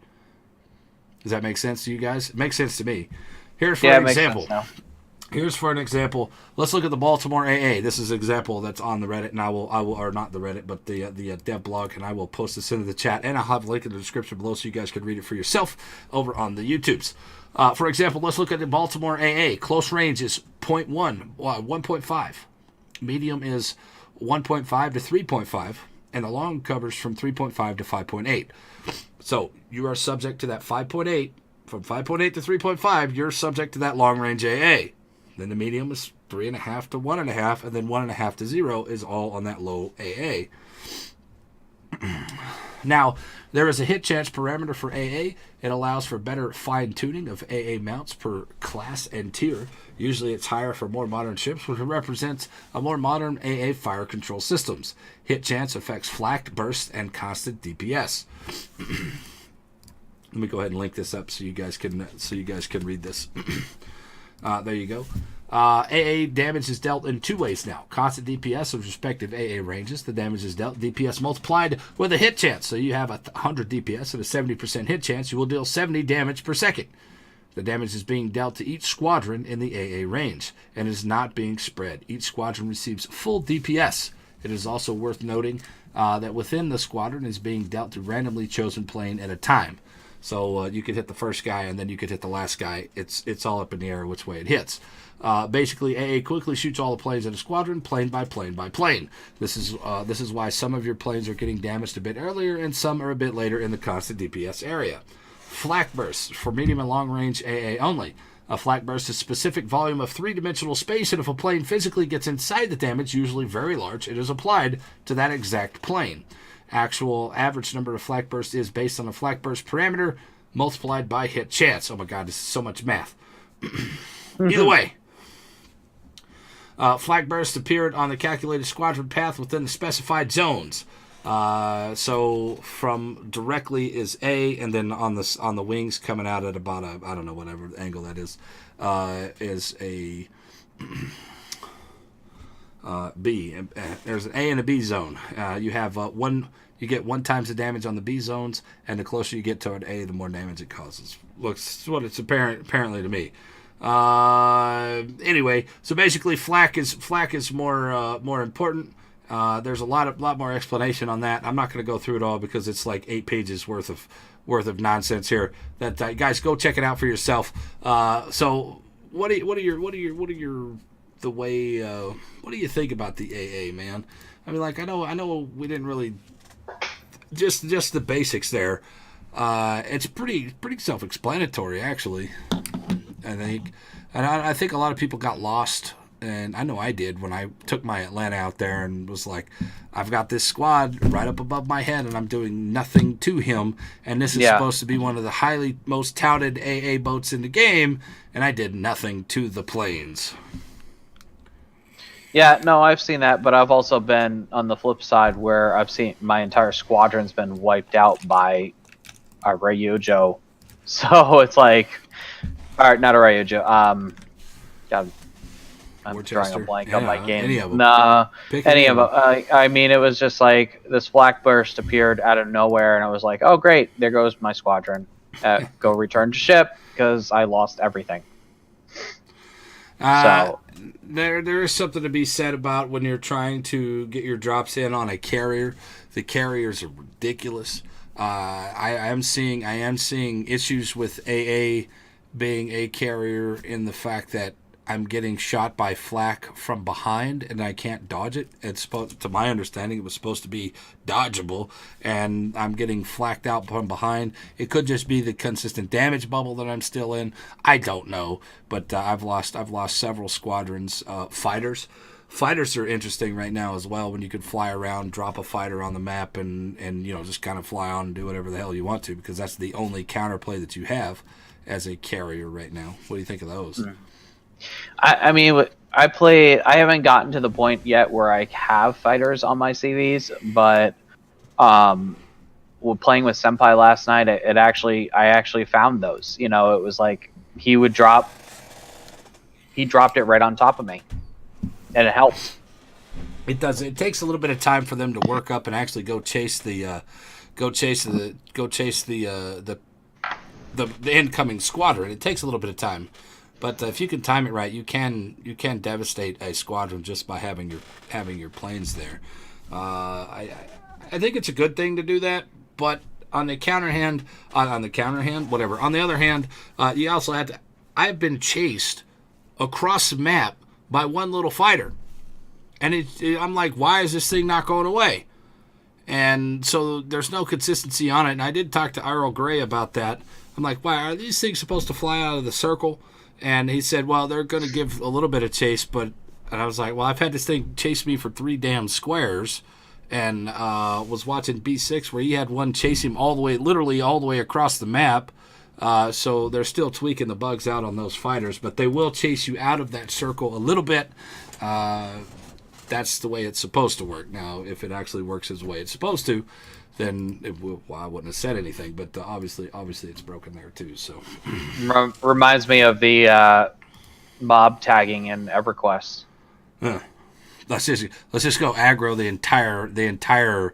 Does that make sense to you guys? It makes sense to me. Here's for an example. Let's look at the Baltimore AA. This is an example that's on the Reddit, and I will, or not the Reddit, but the dev blog, and I will post this into the chat, and I'll have a link in the description below so you guys can read it for yourself over on the YouTubes. For example, let's look at the Baltimore AA. Close range is 1.5. Medium is 1.5 to 3.5. And the long covers from 3.5 to 5.8. So you are subject to that 5.8. From 5.8 to 3.5, you're subject to that long range AA. Then the medium is 3.5 to 1.5, and then 1.5 to 0 is all on that low AA. Now, there is a hit chance parameter for AA. It allows for better fine-tuning of AA mounts per class and tier. Usually it's higher for more modern ships, which represents a more modern AA fire control systems. Hit chance affects flak, burst, and constant DPS. Let me go ahead and link this up so you guys can read this. There you go. AA damage is dealt in two ways now. Constant DPS of respective AA ranges. The damage is dealt DPS multiplied with a hit chance. So you have 100 DPS and a 70% hit chance. You will deal 70 damage per second. The damage is being dealt to each squadron in the AA range and is not being spread. Each squadron receives full DPS. It is also worth noting that within the squadron is being dealt to randomly chosen plane at a time. So you could hit the first guy and then you could hit the last guy. It's all up in the air which way it hits. Basically, AA quickly shoots all the planes in a squadron, plane by plane by plane. This is why some of your planes are getting damaged a bit earlier and some are a bit later in the constant DPS area. Flak bursts for medium and long range AA only. A flak burst is a specific volume of three-dimensional space, and if a plane physically gets inside the damage, usually very large, it is applied to that exact plane. Actual average number of flak bursts is based on a flak burst parameter multiplied by hit chance. Oh my god, this is so much math. Either way, flak bursts appeared on the calculated squadron path within the specified zones. So from directly is A, and then on the wings coming out at about I don't know, whatever angle that is a B. There's an A and a B zone. You have you get 1 times the damage on the B zones, and the closer you get toward A, the more damage it causes. Looks what it's apparently to me. Anyway, so basically, flak is more important. There's a lot more explanation on that. I'm not going to go through it all because it's like 8 pages worth of nonsense here. That guys, go check it out for yourself. So what do you think about the AA, man? I mean, like I know we didn't really just the basics there. It's pretty self-explanatory actually. I think a lot of people got lost. And I know I did when I took my Atlanta out there and was like, I've got this squad right up above my head and I'm doing nothing to him. And this is supposed to be one of the most touted AA boats in the game. And I did nothing to the planes. Yeah, no, I've seen that. But I've also been on the flip side where I've seen my entire squadron's been wiped out by a Ryujo. So it's like, all right, not a Ryujo. God, I'm drawing a blank on my game. Any of them. Nah, any of them. them. I mean, it was just like this flak burst appeared out of nowhere, and I was like, oh, great, there goes my squadron. Go return to ship, because I lost everything. So there is something to be said about when you're trying to get your drops in on a carrier. The carriers are ridiculous. I am seeing issues with AA being a carrier in the fact that I'm getting shot by flak from behind and I can't dodge it. To my understanding, it was supposed to be dodgeable, and I'm getting flaked out from behind. It could just be the consistent damage bubble that I'm still in. I don't know, but I've lost several squadrons. Fighters are interesting right now as well. When you could fly around, drop a fighter on the map, and just kind of fly on and do whatever the hell you want to, because that's the only counterplay that you have as a carrier right now. What do you think of those? Mm. I mean, I haven't gotten to the point yet where I have fighters on my CVs, but playing with Senpai last night, I actually found those. It was like he dropped it right on top of me, and it helps. It does. It takes a little bit of time for them to work up and actually go chase the incoming squadron. It takes a little bit of time. But if you can time it right, you can devastate a squadron just by having your planes there. I think it's a good thing to do that. But on the other hand, you also have to. I've been chased across the map by one little fighter, and I'm like, why is this thing not going away? And so there's no consistency on it. And I did talk to Earl Grey about that. I'm like, why are these things supposed to fly out of the circle? And he said, well, they're going to give a little bit of chase, and I was like, well, I've had this thing chase me for 3 damn squares, and was watching B6 where he had one chase him all the way, literally all the way across the map. So they're still tweaking the bugs out on those fighters, but they will chase you out of that circle a little bit. That's the way it's supposed to work. Now, if it actually works as the way it's supposed to, then I wouldn't have said anything. But obviously, it's broken there too. So Reminds me of the mob tagging in EverQuest. let's just go aggro the entire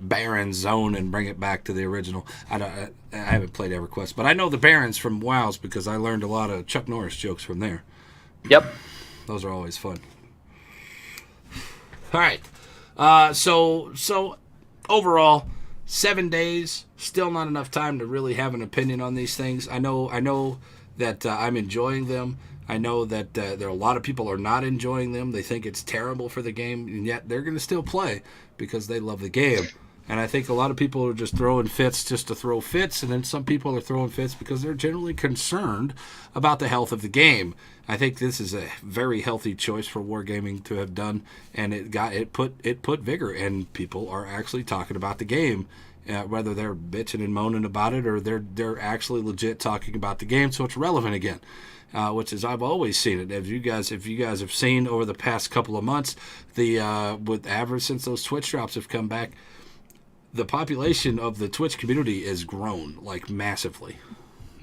Baron zone and bring it back to the original. I haven't played EverQuest, but I know the Barons from WoWs because I learned a lot of Chuck Norris jokes from there. Yep. Those are always fun. All right. So overall, 7 days, still not enough time to really have an opinion on these things. I know that I'm enjoying them. I know that there are a lot of people are not enjoying them. They think it's terrible for the game, and yet they're going to still play because they love the game. And I think a lot of people are just throwing fits just to throw fits, and then some people are throwing fits because they're generally concerned about the health of the game. I think this is a very healthy choice for Wargaming to have done, and it put vigor, and people are actually talking about the game, whether they're bitching and moaning about it or they're actually legit talking about the game, so it's relevant again. Which is I've always seen it. If you guys have seen over the past couple of months, with average since those Twitch drops have come back, the population of the Twitch community has grown like massively.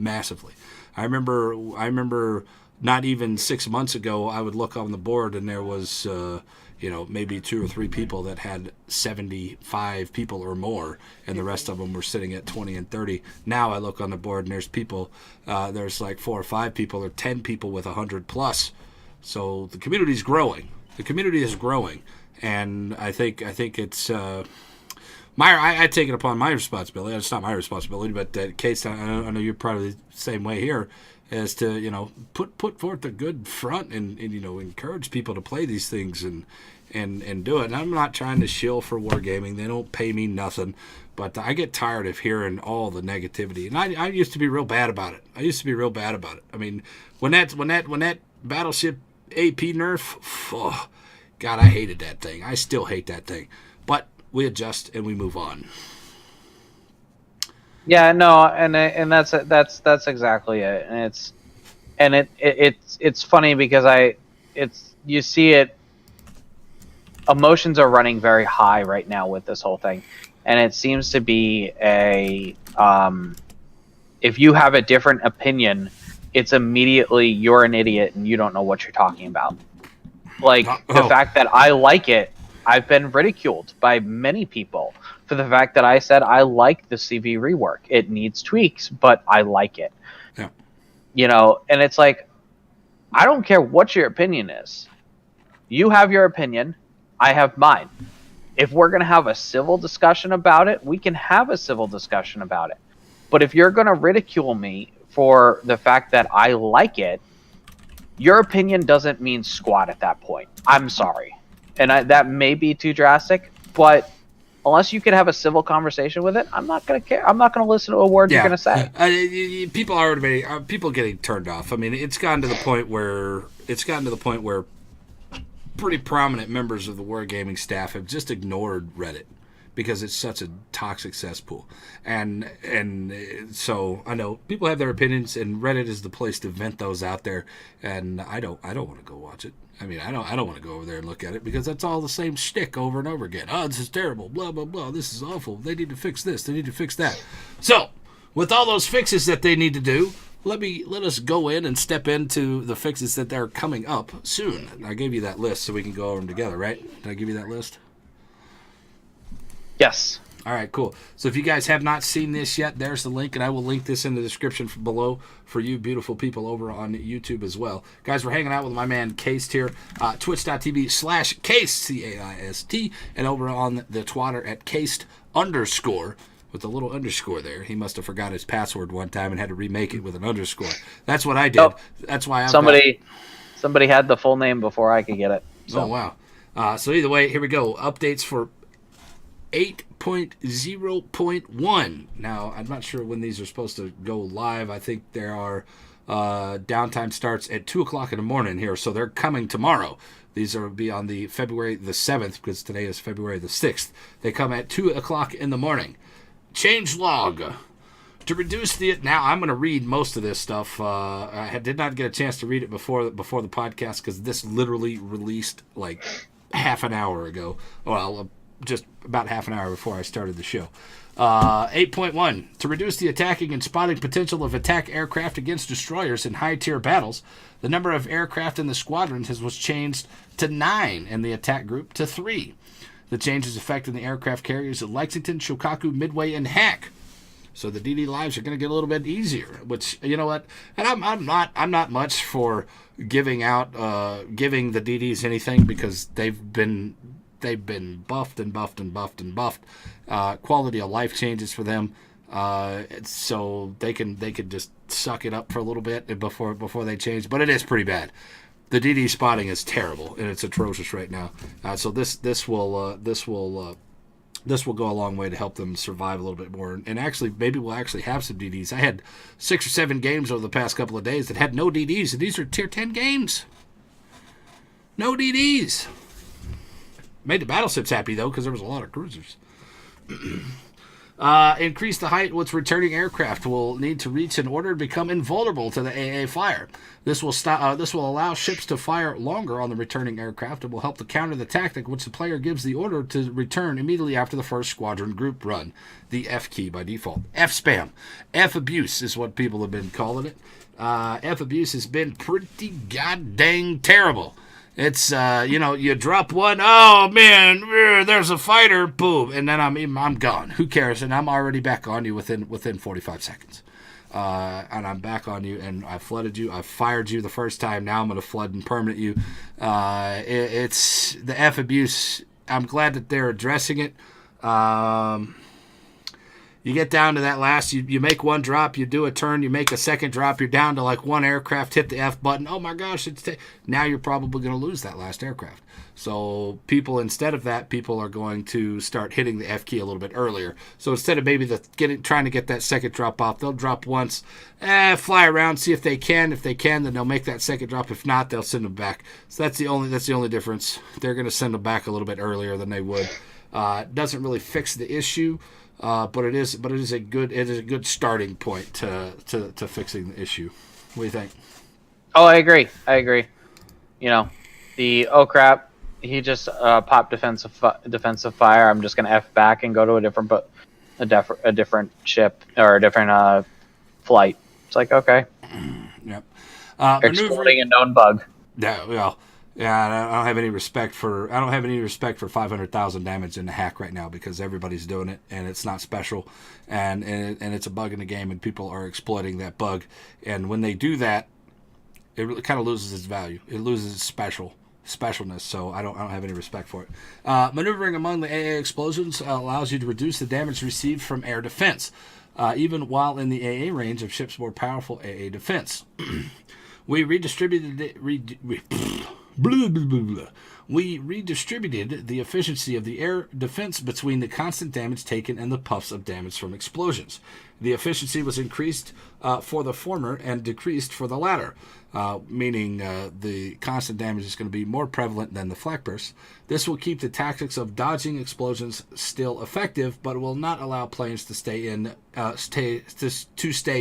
I remember not even 6 months ago, I would look on the board and there was maybe 2 or 3 people that had 75 people or more, and the rest of them were sitting at 20 and 30. Now I look on the board and there's people, there's like 4 or 5 people or 10 people with 100 plus. So the community is growing. The community is growing, and I think it's. I take it upon my responsibility. It's not my responsibility, but Case, I know you're probably the same way here, is to put forth a good front and encourage people to play these things and do it. And I'm not trying to shill for Wargaming. They don't pay me nothing, but I get tired of hearing all the negativity. And I used to be real bad about it. I mean, when that Battleship AP nerf, oh, God, I hated that thing. I still hate that thing, but we adjust and we move on. Yeah, no, and that's exactly it. And it's funny because you see it. Emotions are running very high right now with this whole thing, and it seems to be if you have a different opinion, it's immediately you're an idiot and you don't know what you're talking about. Like the fact that I like it. I've been ridiculed by many people for the fact that I said I like the CV rework. It needs tweaks, but I like it. Yeah. And it's like, I don't care what your opinion is. You have your opinion. I have mine. If we're going to have a civil discussion about it, we can have a civil discussion about it. But if you're going to ridicule me for the fact that I like it, your opinion doesn't mean squat at that point. I'm sorry. And that may be too drastic, but unless you can have a civil conversation with it, I'm not going to care. I'm not going to listen to a word you're going to say. People getting turned off. I mean, it's gotten to the point where pretty prominent members of the Wargaming staff have just ignored Reddit because it's such a toxic cesspool. And so I know people have their opinions, and Reddit is the place to vent those out there. And I don't want to go watch it. I mean, I don't want to go over there and look at it because that's all the same shtick over and over again. Oh, this is terrible. Blah blah blah. This is awful. They need to fix this. They need to fix that. So, with all those fixes that they need to do, let us go in and step into the fixes that are coming up soon. I gave you that list so we can go over them together, right? Did I give you that list? Yes. All right, cool. So if you guys have not seen this yet, there's the link, and I will link this in the description below for you beautiful people over on YouTube as well. Guys, we're hanging out with my man Caist here, twitch.tv/Caist, C-A-I-S-T, and over on the Twitter at Caist_ with a little underscore there. He must have forgot his password one time and had to remake it with an underscore. That's what I did. Oh, that's why somebody had the full name before I could get it. So. Oh, wow. So either way, here we go. Updates for 8.0.1. Now, I'm not sure when these are supposed to go live. I think there are Downtime starts at 2 o'clock in the morning here, so they're coming tomorrow. These will be on the February the 7th, because today is February the 6th. They come at 2 o'clock in the morning. Change log. To reduce the... Now, I'm going to read most of this stuff. I did not get a chance to read it before the podcast, because this literally released like half an hour ago. Well, just about half an hour before I started the show. 8.1. To reduce the attacking and spotting potential of attack aircraft against destroyers in high-tier battles, the number of aircraft in the squadron was changed to 9 and the attack group to 3. The changes affecting the aircraft carriers at Lexington, Shokaku, Midway, and Hack. So the DD lives are going to get a little bit easier, which, you know what, and I'm not much for giving the DDs anything, because they've been buffed and buffed and buffed and buffed. Quality of life changes for them, so they can just suck it up for a little bit before they change. But it is pretty bad. The DD spotting is terrible, and it's atrocious right now. So this will go a long way to help them survive a little bit more. And actually, maybe we'll actually have some DDs. I had 6 or 7 games over the past couple of days that had no DDs, and these are tier 10 games. No DDs. Made the battleships happy, though, because there was a lot of cruisers. Increase the height which returning aircraft will need to reach in order to become invulnerable to the AA fire. This will allow ships to fire longer on the returning aircraft and will help to counter the tactic which the player gives the order to return immediately after the first squadron group run. The F key by default. F spam. F abuse is what people have been calling it. F abuse has been pretty goddamn terrible. It's, you drop one, oh, man, there's a fighter, boom, and then I'm gone. Who cares? And I'm already back on you within 45 seconds. And I'm back on you, and I flooded you. I fired you the first time. Now I'm going to flood and permanent you. It's the F abuse. I'm glad that they're addressing it. You get down to that last, you make one drop, you do a turn, you make a second drop, you're down to like one aircraft, hit the F button. Oh my gosh, now you're probably going to lose that last aircraft. So instead of that, people are going to start hitting the F key a little bit earlier. So instead of maybe trying to get that second drop off, they'll drop once, fly around, see if they can. If they can, then they'll make that second drop. If not, they'll send them back. So that's the only difference. They're going to send them back a little bit earlier than they would. It doesn't really fix the issue. But it is a good starting point to fixing the issue. What do you think? Oh, I agree. The oh crap, he just popped defensive fire. I'm just gonna F back and go to a different ship or a different flight. It's like, okay. Yep. Exploiting a known bug. Yeah. Well. Yeah, I don't have any respect for 500,000 damage in the hack right now, because everybody's doing it and it's not special, and it's a bug in the game, and people are exploiting that bug. And when they do that, it really kind of loses its value. It loses its specialness. So I don't have any respect for it. Maneuvering among the AA explosions allows you to reduce the damage received from air defense, even while in the AA range of ships' more powerful AA defense. We redistributed the efficiency of the air defense between the constant damage taken and the puffs of damage from explosions. The efficiency was increased for the former and decreased for the latter, meaning the constant damage is going to be more prevalent than the flak bursts. This will keep the tactics of dodging explosions still effective, but will not allow planes to stay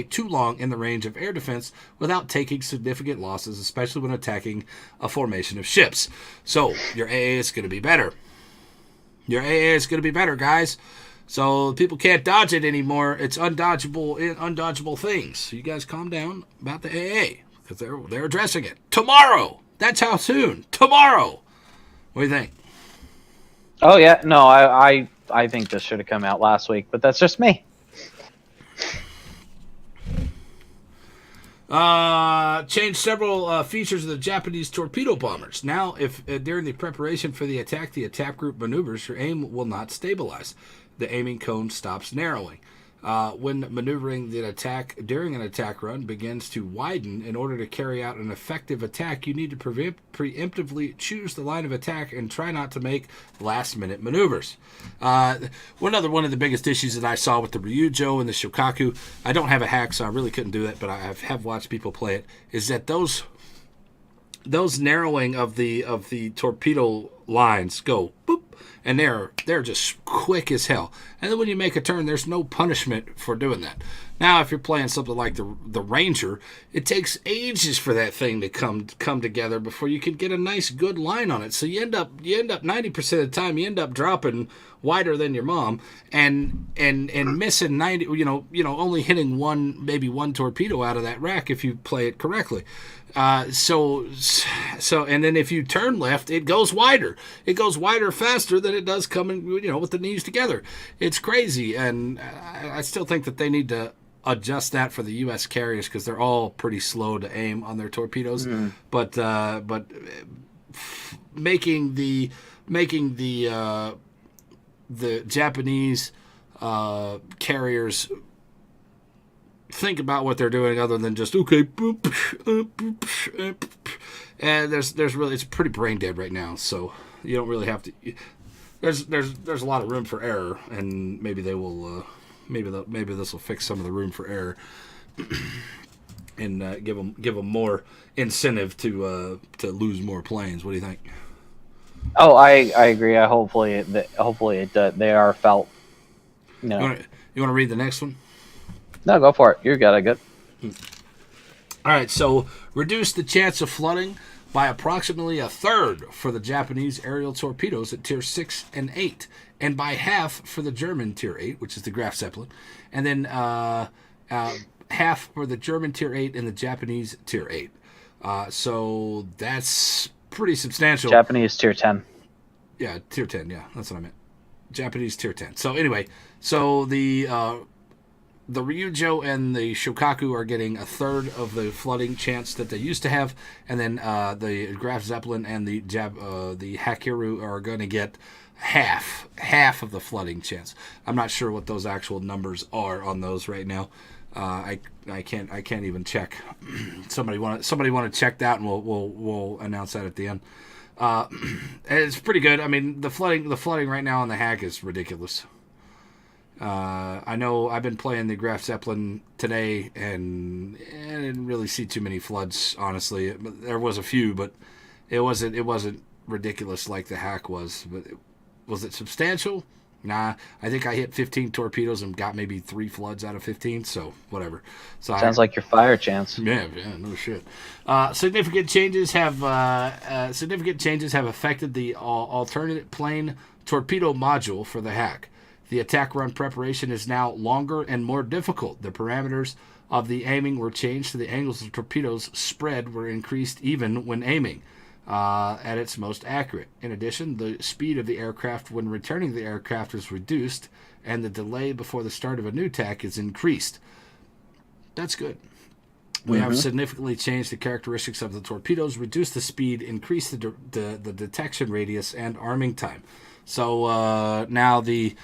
too long in the range of air defense without taking significant losses, especially when attacking a formation of ships. So your AA is going to be better. Your AA is going to be better, guys. So people can't dodge it anymore. It's undodgeable things. So you guys calm down about the AA, because they're addressing it tomorrow. That's how soon. Tomorrow. What do you think? Oh yeah, no, I think this should have come out last week, but that's just me. Changed several features of the Japanese torpedo bombers. Now, if during the preparation for the attack group maneuvers, your aim will not stabilize. The aiming cone stops narrowing. When maneuvering the attack during an attack run begins to widen in order to carry out an effective attack, you need to preemptively choose the line of attack and try not to make last-minute maneuvers. One of the biggest issues that I saw with the Ryujo and the Shokaku, I don't have a hack, so I really couldn't do it, but I have watched people play it, is that those narrowing of the torpedo lines go boop, and they're just quick as hell. And then when you make a turn, there's no punishment for doing that. Now, if you're playing something like the Ranger, it takes ages for that thing to come together before you can get a nice good line on it. So you end up 90% of the time you end up dropping wider than your mom and missing 90. Only hitting maybe one torpedo out of that rack if you play it correctly. So and then if you turn left, it goes wider. It goes wider faster than it does coming, with the knees together. It's crazy, and I still think that they need to adjust that for the U.S. carriers because they're all pretty slow to aim on their torpedoes. But making the Japanese carriers think about what they're doing other than just and there's really, it's pretty brain dead right now, so you don't really have to. There's a lot of room for error, and maybe they will maybe this will fix some of the room for error and give them more incentive to lose more planes. What do you think? Oh, I agree. Hopefully they are felt. You want to read the next one? No, go for it. You got it. Good. All right. So reduce the chance of flooding by approximately a third for the Japanese aerial torpedoes at Tier 6 and 8, and by half for the German Tier 8, which is the Graf Zeppelin, and then half for the German Tier 8 and the Japanese Tier 8. So that's pretty substantial. Japanese Tier 10. Yeah, Tier 10. Yeah, that's what I meant. Japanese Tier 10. So anyway, the Ryujo and the Shokaku are getting a third of the flooding chance that they used to have, and then the Graf Zeppelin and the Hakiru are going to get half of the flooding chance. I'm not sure what those actual numbers are on those right now. I can't even check. Somebody want to check that, and we'll announce that at the end. It's pretty good. I mean, the flooding right now on the hack is ridiculous. I know I've been playing the Graf Zeppelin today, and I didn't really see too many floods, honestly. There was a few, but it wasn't ridiculous like the hack was. But was it substantial? Nah, I think I hit 15 torpedoes and got maybe 3 floods out of 15, so whatever. Sounds like your fire chance. Yeah, no shit. Significant changes have affected the alternate plane torpedo module for the hack. The attack run preparation is now longer and more difficult. The parameters of the aiming were changed so the angles of torpedoes spread were increased even when aiming at its most accurate. In addition, the speed of the aircraft when returning the aircraft is reduced, and the delay before the start of a new attack is increased. That's good. We have significantly changed the characteristics of the torpedoes, reduced the speed, increased the detection radius, and arming time. So now the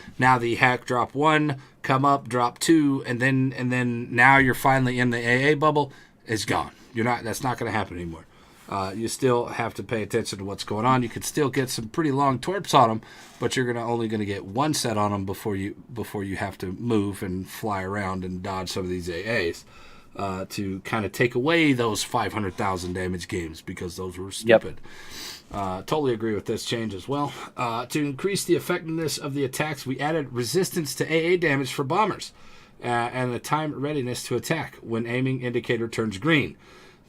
hack drop 1, come up, drop 2, and then now you're finally in the AA bubble. Is gone. That's not going to happen anymore. You still have to pay attention to what's going on. You could still get some pretty long torps on them, but you're only going to get one set on them before you have to move and fly around and dodge some of these AAs to kind of take away those 500,000 damage games, because those were stupid. Yep. Totally agree with this change as well. To increase the effectiveness of the attacks, we added resistance to AA damage for bombers and the time readiness to attack when aiming indicator turns green.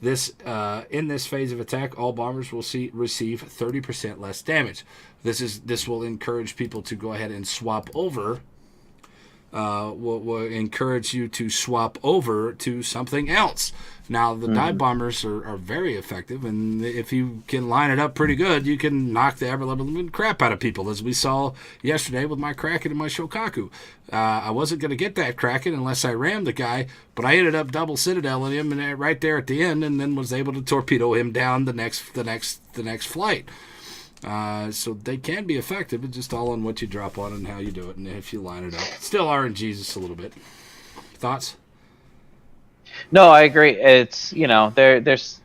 In this phase of attack, all bombers will receive 30% less damage. This will encourage people to go ahead and swap over. Will encourage you to swap over to something else. Now, the dive bombers are very effective, and if you can line it up pretty good, you can knock the ever-loving crap out of people, as we saw yesterday with my Kraken and my Shokaku. I wasn't going to get that Kraken unless I rammed the guy, but I ended up double citadeling him right there at the end, and then was able to torpedo him down the next flight. So they can be effective. It's just all on what you drop on and how you do it and if you line it up. Still RNGs just a little bit. Thoughts? No, I agree. It's there's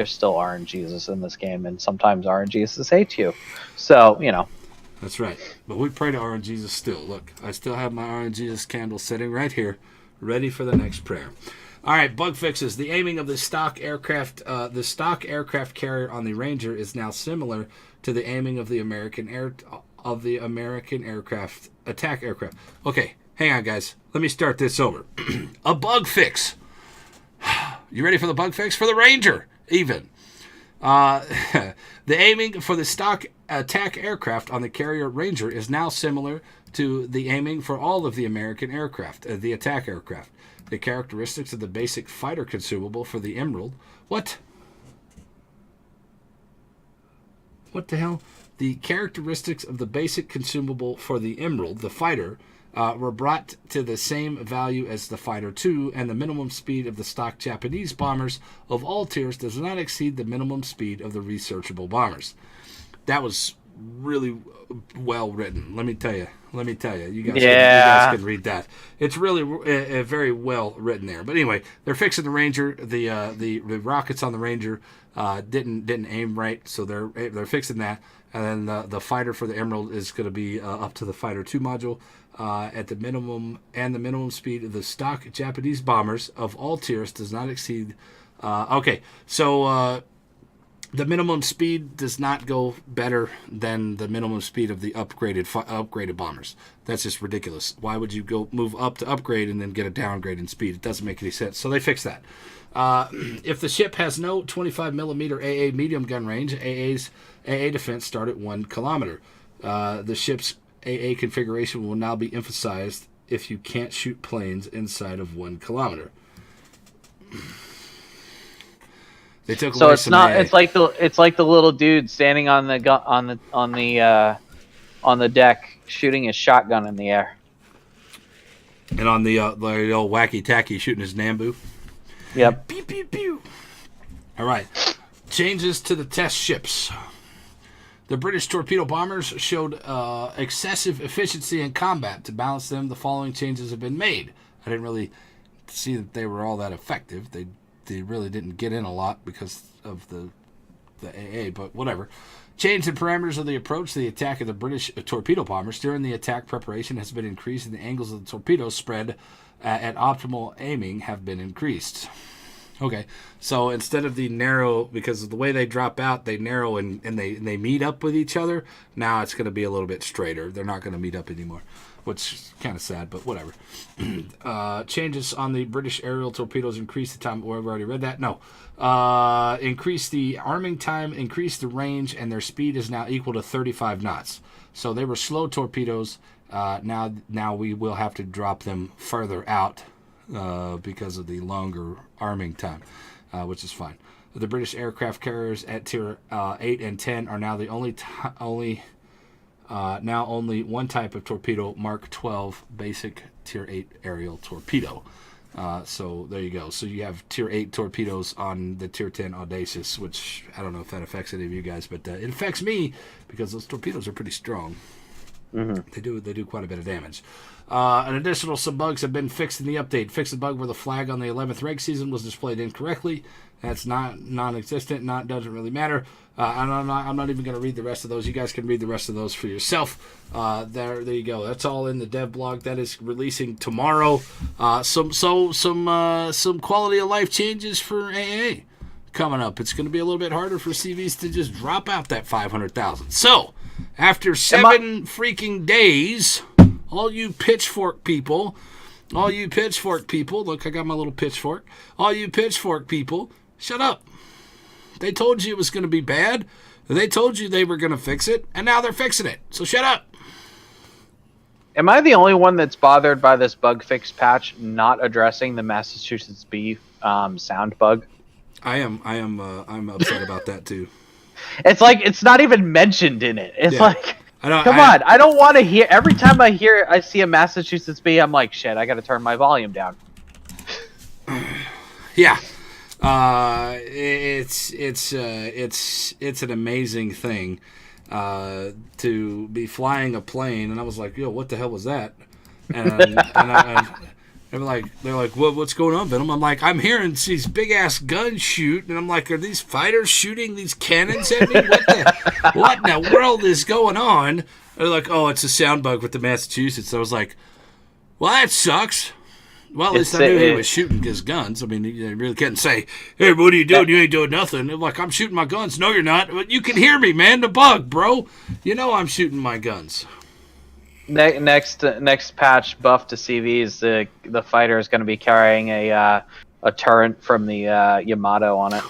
still RNGesus in this game, and sometimes RNGesus hate you. So That's right. But we pray to RNGesus still. Look, I still have my RNGesus candle sitting right here, ready for the next prayer. All right, bug fixes. The aiming of the stock aircraft carrier on the Ranger is now similar to the aiming of the American aircraft attack aircraft. Okay, hang on, guys. Let me start this over. A bug fix. You ready for the bug fix for the Ranger? Even. The aiming for the stock attack aircraft on the carrier Ranger is now similar to the aiming for all of the American aircraft, the attack aircraft. The characteristics of the basic fighter consumable for the Emerald. What? What the hell? The characteristics of the basic consumable for the Emerald, the fighter, were brought to the same value as the Fighter II, and the minimum speed of the stock Japanese bombers of all tiers does not exceed the minimum speed of the researchable bombers. That was really well written. Let me tell you. You guys can read that. It's really very well written there. But anyway, they're fixing the Ranger. The rockets on the Ranger didn't aim right, so they're fixing that. And then the fighter for the Emerald is going to be up to the Fighter II module at the minimum, and the minimum speed of the stock Japanese bombers of all tiers does not exceed. The minimum speed does not go better than the minimum speed of the upgraded bombers. That's just ridiculous. Why would you go move up to upgrade and then get a downgrade in speed? It doesn't make any sense. So they fixed that. If the ship has no 25 millimeter AA medium gun range, AA defense start at 1 kilometer. The ship's AA configuration will now be emphasized if you can't shoot planes inside of 1 kilometer. They took so away it's some not. AA. It's like the little dude standing on the deck shooting his shotgun in the air. And on the old wacky tacky shooting his Nambu. Yep. Pew pew pew. All right. Changes to the test ships. The British torpedo bombers showed excessive efficiency in combat. To balance them, the following changes have been made. I didn't really see that they were all that effective. They really didn't get in a lot because of the AA, but whatever. Change the parameters of the approach to the attack of the British torpedo bombers. During the attack, preparation has been increased and the angles of the torpedoes spread at optimal aiming have been increased. Okay, so instead of the narrow, because of the way they drop out, they narrow and they meet up with each other. Now it's going to be a little bit straighter. They're not going to meet up anymore, which is kind of sad, but whatever. Changes on the British aerial torpedoes increase the time. We've already read that. No. Increase the arming time, increase the range, and their speed is now equal to 35 knots. So they were slow torpedoes. Now we will have to drop them further out because of the longer arming time, which is fine. The British aircraft carriers at tier 8 and 10 are now the only one type of torpedo, Mark 12 basic tier 8 aerial torpedo. So there you go. So you have tier 8 torpedoes on the tier 10 Audacious, which I don't know if that affects any of you guys, but it affects me because those torpedoes are pretty strong. Mm-hmm. They do quite a bit of damage. An additional some bugs have been fixed in the update. Fix the bug where the flag on the 11th reg season was displayed incorrectly. That's not non-existent. Doesn't really matter. I'm not even going to read the rest of those. You guys can read the rest of those for yourself. There you go. That's all in the dev blog. That is releasing tomorrow. Some quality of life changes for AA coming up. It's going to be a little bit harder for CVs to just drop out that 500,000. So after 7 freaking days, all you pitchfork people, look, I got my little pitchfork. All you pitchfork people, shut up. They told you it was going to be bad. They told you they were going to fix it, and now they're fixing it. So shut up. Am I the only one that's bothered by this bug fix patch not addressing the Massachusetts B sound bug? I'm upset about that too. It's like it's not even mentioned in it. It's like, come on, I don't want to hear. Every time I see a Massachusetts B, I'm like, shit, I got to turn my volume down. Yeah. It's an amazing thing to be flying a plane, and I was like, yo, what the hell was that? And they're like, what's going on, Venom? I'm like, I'm hearing these big ass guns shoot, and I'm like, are these fighters shooting these cannons at me? What in the world is going on? They're like, oh, it's a sound bug with the Massachusetts. I was like, well, that sucks. Well, at least I knew he was shooting his guns. I mean, you really can't say, hey, what are you doing? You ain't doing nothing. I'm like, I'm shooting my guns. No, you're not. But you can hear me, man. The bug, bro. You know I'm shooting my guns. Next patch buff to CVs, the fighter is going to be carrying a turret from the Yamato on it.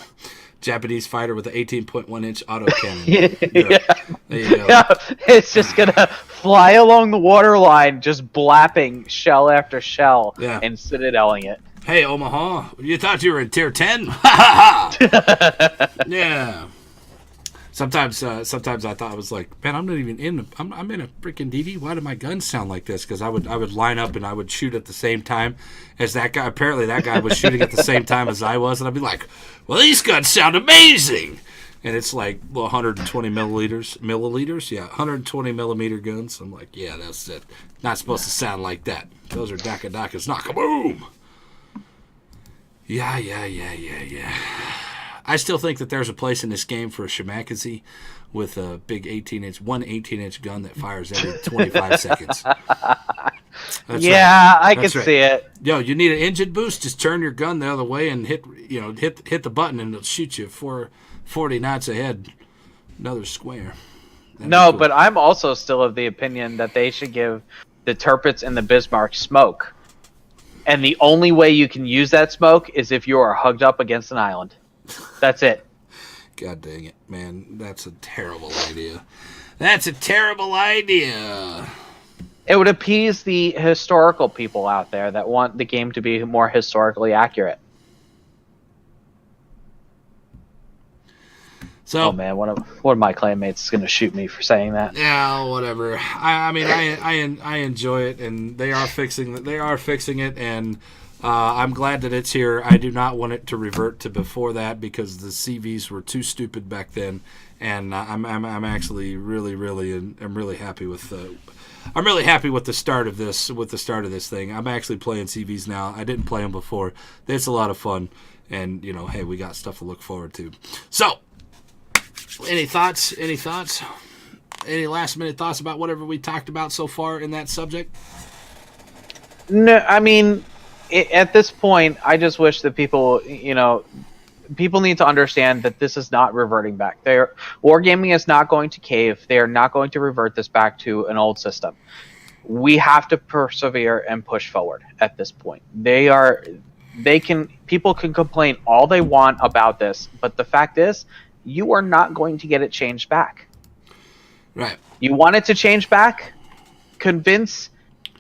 Japanese fighter with an 18.1 inch autocannon. Yeah. There you go. Yeah, it's just gonna fly along the waterline, just blapping shell after shell, and citadeling it. Hey, Omaha, you thought you were in tier 10? Ha ha ha! Yeah. Sometimes I thought I was like, man, I'm not even in. I'm in a freaking DD. Why do my guns sound like this? Because I would line up and I would shoot at the same time as that guy. Apparently, that guy was shooting at the same time as I was, and I'd be like, well, these guns sound amazing. And it's like 120 milliliters. Yeah, 120 millimeter guns. I'm like, yeah, that's it. Not supposed to sound like that. Those are Daka Dakas. Knock-a-boom. Yeah. I still think that there's a place in this game for a Shimakaze with a big 18-inch gun that fires every 25 seconds. That's right. I can see it. Yo, you need an engine boost? Just turn your gun the other way and hit the button, and it'll shoot you 40 knots ahead. Another square. That'd be cool. But I'm also still of the opinion that they should give the Tirpitz and the Bismarck smoke. And the only way you can use that smoke is if you are hugged up against an island. That's it. God dang it, man. That's a terrible idea. That's a terrible idea. It would appease the historical people out there that want the game to be more historically accurate. So, oh man, one of my clanmates is going to shoot me for saying that. Yeah, whatever. I mean, I enjoy it, and they are fixing it, and I'm glad that it's here. I do not want it to revert to before that because the CVs were too stupid back then, and I'm actually I'm really happy with the start of this thing. I'm actually playing CVs now. I didn't play them before. It's a lot of fun, and hey, we got stuff to look forward to. So, any thoughts? Any last minute thoughts about whatever we talked about so far in that subject? No, I mean, at this point, I just wish that people need to understand that this is not reverting back. Wargaming is not going to cave. They are not going to revert this back to an old system. We have to persevere and push forward at this point. People can complain all they want about this, but the fact is, you are not going to get it changed back. Right. You want it to change back? Convince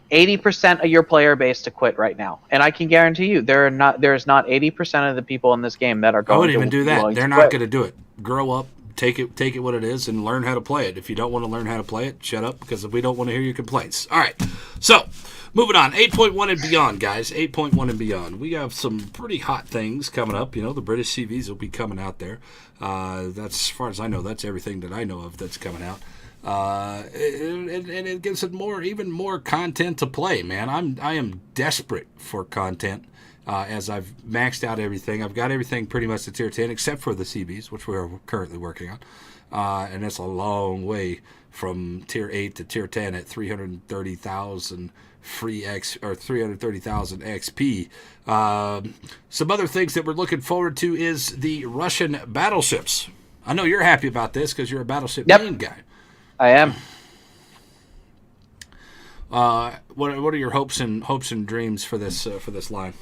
80% of your player base to quit right now, and I can guarantee you there's not 80% of the people in this game that are going. I wouldn't even do that. They're not going to do it. Grow up, take it what it is, and learn how to play it. If you don't want to learn how to play it, shut up, because we don't want to hear your complaints. All right, so moving on, 8.1 and beyond, guys. 8.1 and beyond. We have some pretty hot things coming up. The British CVs will be coming out there. That's, as far as I know, that's everything that I know of that's coming out. And it gives it even more content to play, man. I am desperate for content as I've maxed out everything. I've got everything pretty much to tier 10 except for the CVs, which we're currently working on, and that's a long way from tier 8 to tier 10 at 330,000 free X or 330,000 XP. Some other things that we're looking forward to is the Russian battleships. I know you're happy about this because you're a battleship main guy. I am. What are your hopes and dreams for this line?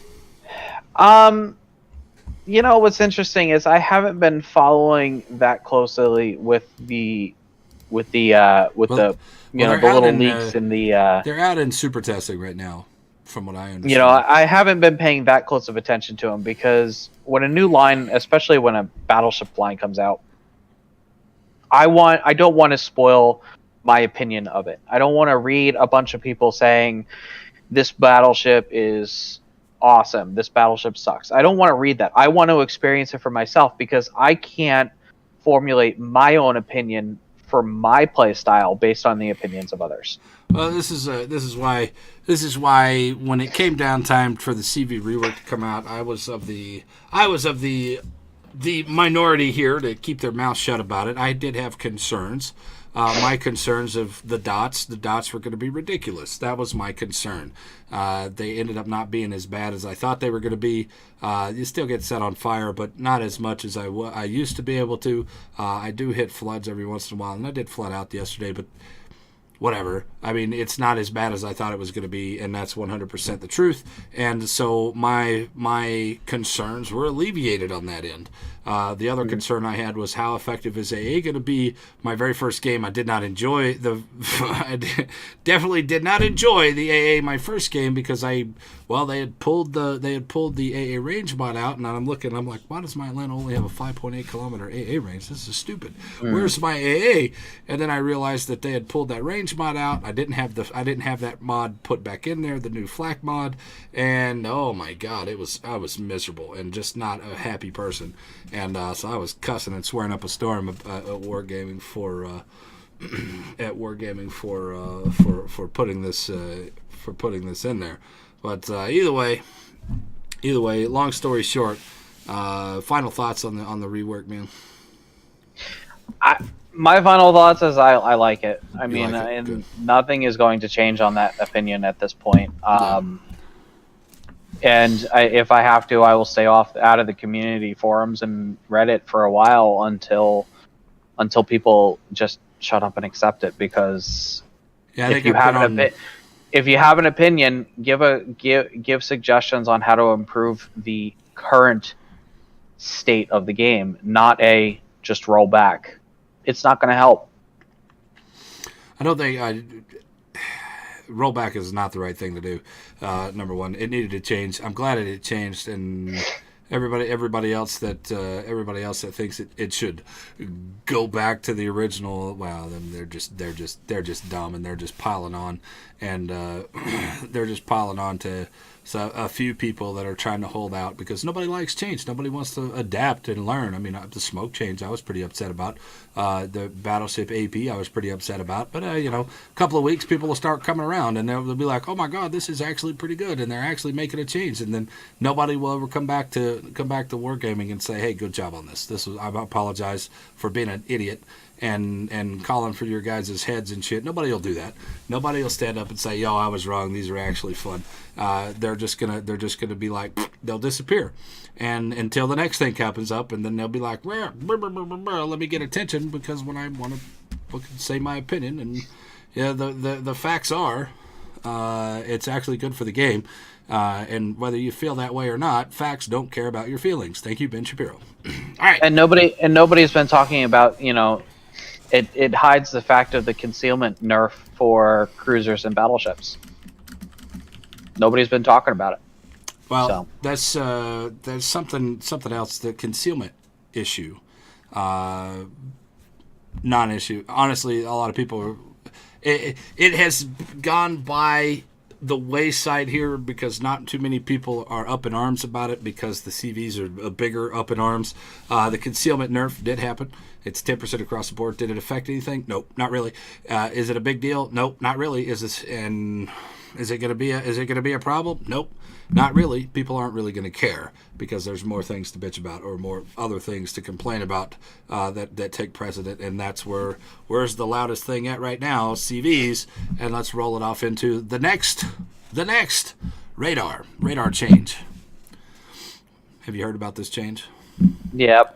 What's interesting is I haven't been following that closely with the little leaks in the. They're out in super testing right now, from what I understand. I haven't been paying that close of attention to them because when a new line, especially when a battleship line comes out, I don't want to spoil my opinion of it. I don't want to read a bunch of people saying this battleship is awesome, this battleship sucks. I don't want to read that. I want to experience it for myself, because I can't formulate my own opinion for my play style based on the opinions of others. Well, this is why when it came down time for the CV rework to come out, I was of the minority here to keep their mouth shut about it. I did have concerns. My concerns of the dots were going to be ridiculous. That was my concern. They ended up not being as bad as I thought they were going to be. You still get set on fire, but not as much as I used to be able to. I do hit floods every once in a while, and I did flood out yesterday, but whatever. I mean, it's not as bad as I thought it was going to be, and that's 100% the truth. And so my concerns were alleviated on that end. The other concern I had was how effective is AA going to be? My very first game, I did not enjoy definitely did not enjoy the AA my first game, because they had pulled the AA range mod out, and I'm looking, I'm like, why does my Atlanta only have a 5.8 kilometer AA range? This is stupid. Where's my AA? And then I realized that they had pulled that range mod out. I didn't have that mod put back in there, the new flak mod, and oh my god, I was miserable and just not a happy person. And so I was cussing and swearing up a storm at Wargaming for putting this in there. But either way, long story short, final thoughts on the rework, man. My final thoughts is I like it. I mean, like it? and Good. nothing is going to change on that opinion at this point. And if I have to, I will stay out of the community forums and Reddit for a while until people just shut up and accept it. Because if you have an opinion, give suggestions on how to improve the current state of the game, not just roll back. It's not going to help. I don't think rollback is not the right thing to do. Number one, it needed to change. I'm glad it changed, and everybody else that thinks it should go back to the original. Wow, then they're just dumb, and they're just piling on, and they're just piling on to a few people that are trying to hold out, because nobody likes change. Nobody wants to adapt and learn. I mean, the smoke change I was pretty upset about. The battleship AP I was pretty upset about. But a couple of weeks people will start coming around, and they'll be like, oh my god, this is actually pretty good, and they're actually making a change. And then nobody will ever come back to Wargaming and say, hey, good job on this. I apologize for being an idiot and calling for your guys' heads and shit. Nobody will do that. Nobody will stand up and say, yo, I was wrong, these are actually fun. They're just gonna be like, they'll disappear, and until the next thing happens up, and then they'll be like, let me get attention, because when I want to say my opinion, and the facts are, it's actually good for the game, and whether you feel that way or not, facts don't care about your feelings. Thank you, Ben Shapiro. All right. And nobody's been talking about, it hides the fact of the concealment nerf for cruisers and battleships. Nobody's been talking about it. Well, there's something else. The concealment issue, non-issue. Honestly, a lot of people. It has gone by the wayside here, because not too many people are up in arms about it, because the CVs are bigger up in arms. The concealment nerf did happen. It's 10% across the board. Did it affect anything? Nope, not really. Is it a big deal? Nope, not really. Is it going to be a problem? Nope, not really. People aren't really going to care, because there's more things to bitch about, or more other things to complain about that take precedent, and that's where's the loudest thing at right now? CVs. And let's roll it off into the next radar change. Have you heard about this change? Yep.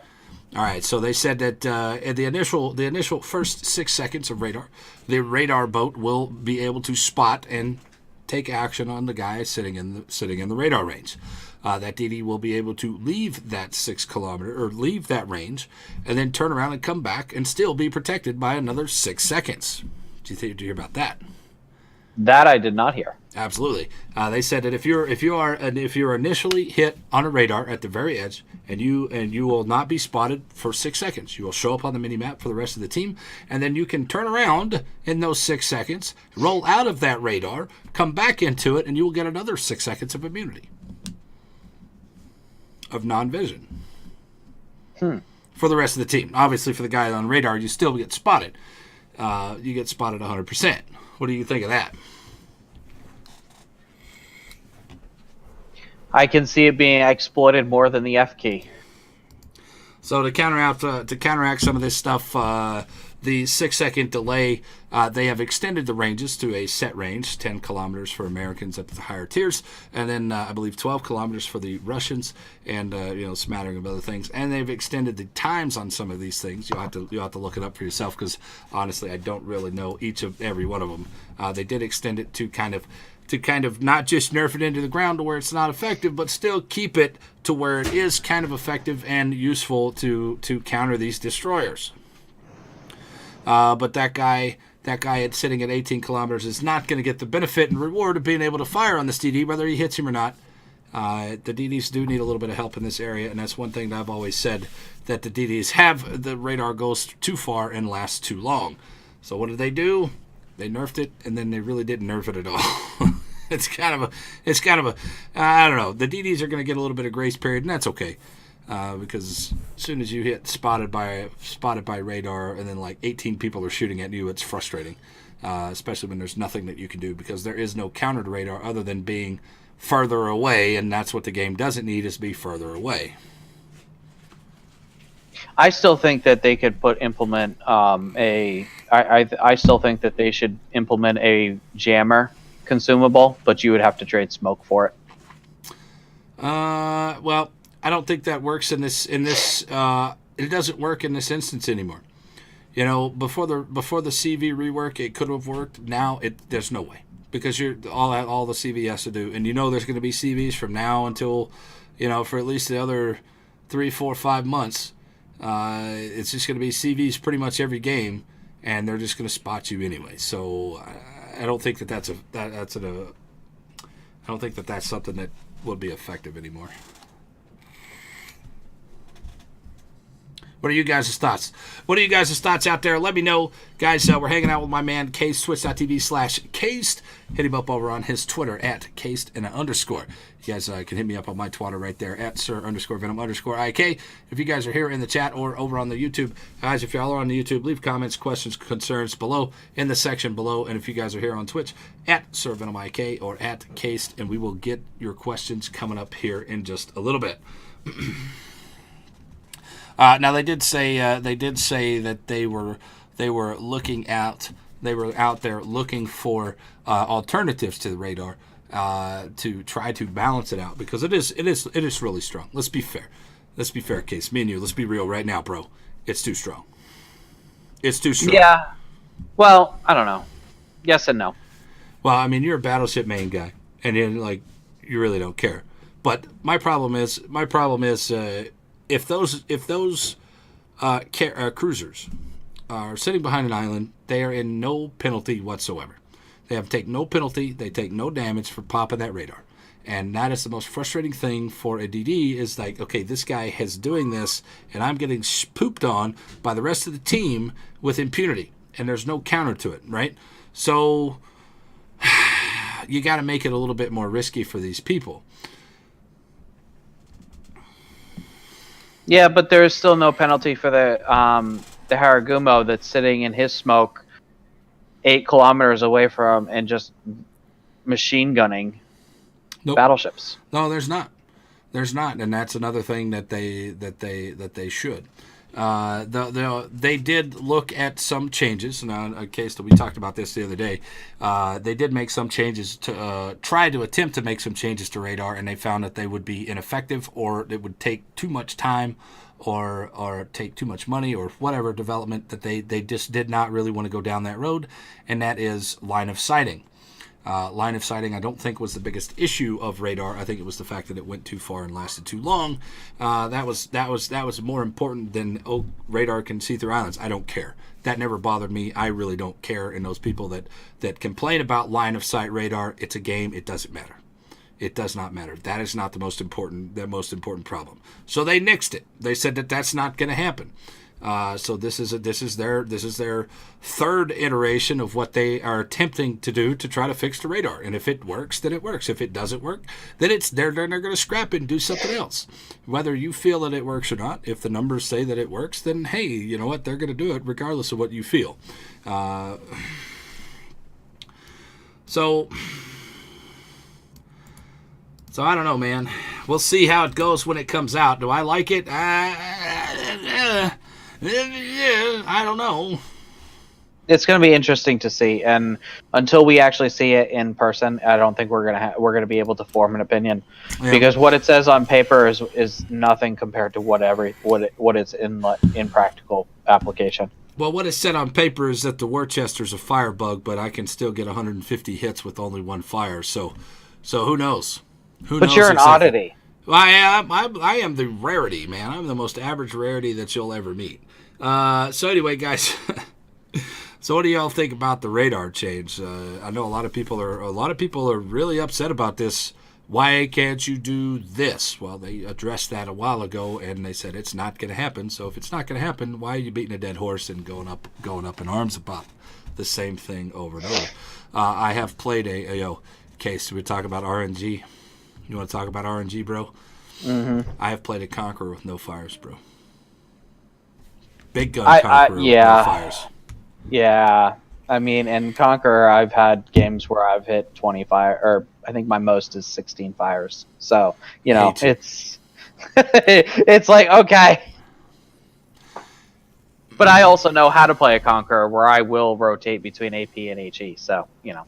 All right, so they said that in the initial first 6 seconds of radar, the radar boat will be able to spot and take action on the guy sitting in the radar range. That DD will be able to leave that 6 kilometer, or leave that range, and then turn around and come back and still be protected by another 6 seconds. Did you hear about that? That I did not hear. Absolutely. They said that if you're initially hit on a radar at the very edge, and you will not be spotted for 6 seconds, you will show up on the mini map for the rest of the team, and then you can turn around in those 6 seconds, roll out of that radar, come back into it, and you will get another 6 seconds of immunity. of non-vision for the rest of the team. Obviously, for the guy on radar, you still get spotted. You get spotted 100%. What do you think of that? I can see it being exploited more than the F key. So to counteract some of this stuff, the 6-second delay, they have extended the ranges to a set range, 10 kilometers for Americans up to the higher tiers, and then I believe 12 kilometers for the Russians, and smattering of other things. And they've extended the times on some of these things. You'll have to look it up for yourself, because honestly, I don't really know every one of them. They did extend it to kind of not just nerf it into the ground to where it's not effective, but still keep it to where it is kind of effective and useful to counter these destroyers. But that guy sitting at 18 kilometers is not going to get the benefit and reward of being able to fire on this DD, whether he hits him or not. The DDs do need a little bit of help in this area, and that's one thing that I've always said, that the DDs have the radar goes too far and lasts too long. So what did they do? They nerfed it, and then they really didn't nerf it at all. It's kind of a I don't know. The DDs are going to get a little bit of grace period, and that's okay. Because as soon as you hit spotted by radar and then like 18 people are shooting at you, it's frustrating, especially when there's nothing that you can do, because there is no counter to radar other than being further away, and that's what the game doesn't need, is be further away. I still think that they could implement I still think that they should implement a jammer consumable, but you would have to trade smoke for it. Well, I don't think that works in this. It doesn't work in this instance anymore. Before the CV rework, it could have worked. Now there's no way, because you're all the CV has to do, and there's going to be CVs from now until, for at least the other 3, 4, 5 months. It's just going to be CVs pretty much every game, and they're just going to spot you anyway. So I don't think that's something that would be effective anymore. What are you guys' thoughts? What are you guys' thoughts out there? Let me know. Guys, we're hanging out with my man, Caist, twitch.tv/Caist. Hit him up over on his Twitter, at Caist and an _. You guys can hit me up on my Twitter right there, at Sir_Venom_IK. If you guys are here in the chat or over on the YouTube, guys, if y'all are on the YouTube, leave comments, questions, concerns below in the section below. And if you guys are here on Twitch, at SirVenomIK or at Caist, and we will get your questions coming up here in just a little bit. Now they did say that they were out there looking for alternatives to the radar to try to balance it out, because it is really strong. Let's be fair, Case. Me and you, let's be real right now, bro. It's too strong. Yeah. Well, I don't know. Yes and no. Well, I mean, you're a battleship main guy, and you really don't care. But my problem is. If those cruisers are sitting behind an island, they are in no penalty whatsoever. They have to take no penalty. They take no damage for popping that radar. And that is the most frustrating thing for a DD, is like, okay, this guy is doing this, and I'm getting pooped on by the rest of the team with impunity, and there's no counter to it, right? So you got to make it a little bit more risky for these people. Yeah, but there is still no penalty for the Haragumo that's sitting in his smoke 8 kilometers away from and just machine gunning battleships. No, there's not, and that's another thing that they should. They did look at some changes. Now, in case that we talked about this the other day, they did make some changes to try to attempt to make some changes to radar, and they found that they would be ineffective, or it would take too much time, or take too much money, or whatever development that they just did not really want to go down that road, and that is line of sighting. Line of sighting, I don't think, was the biggest issue of radar. I think it was the fact that it went too far and lasted too long. That was more important than, radar can see through islands. I don't care. That never bothered me. I really don't care. And those people that complain about line of sight radar, it's a game. It doesn't matter. It does not matter. That is not the most important problem. So they nixed it. They said that that's not going to happen. So this is their third iteration of what they are attempting to do to try to fix the radar. And if it works, then it works. If it doesn't work, then they're going to scrap it and do something else. Whether you feel that it works or not, if the numbers say that it works, then hey, you know what? They're going to do it regardless of what you feel. So I don't know, man. We'll see how it goes when it comes out. Do I like it? I don't know. It's going to be interesting to see, and until we actually see it in person, I don't think we're gonna be able to form an opinion, because what it says on paper is nothing compared to what it's in practical application. Well, what is said on paper is that the Worcester's a firebug, but I can still get 150 hits with only one fire. So who knows? But you're an oddity. Well, I am the rarity, man. I'm the most average rarity that you'll ever meet. So anyway, guys. So what do y'all think about the radar change? I know a lot of people are really upset about this. Why can't you do this? Well, they addressed that a while ago, and they said it's not going to happen. So if it's not going to happen, why are you beating a dead horse and going up in arms about the same thing over and over? I have played a case. We talk about RNG. You want to talk about RNG, bro? Mm-hmm. I have played a Conqueror with no fires, bro. Big gun Conqueror with no fires. Yeah. I mean, in Conqueror, I've had games where I've hit 20 fire, or I think my most is 16 fires. So, you know, it's it's like, okay. But I also know how to play a Conqueror where I will rotate between AP and HE. So, you know.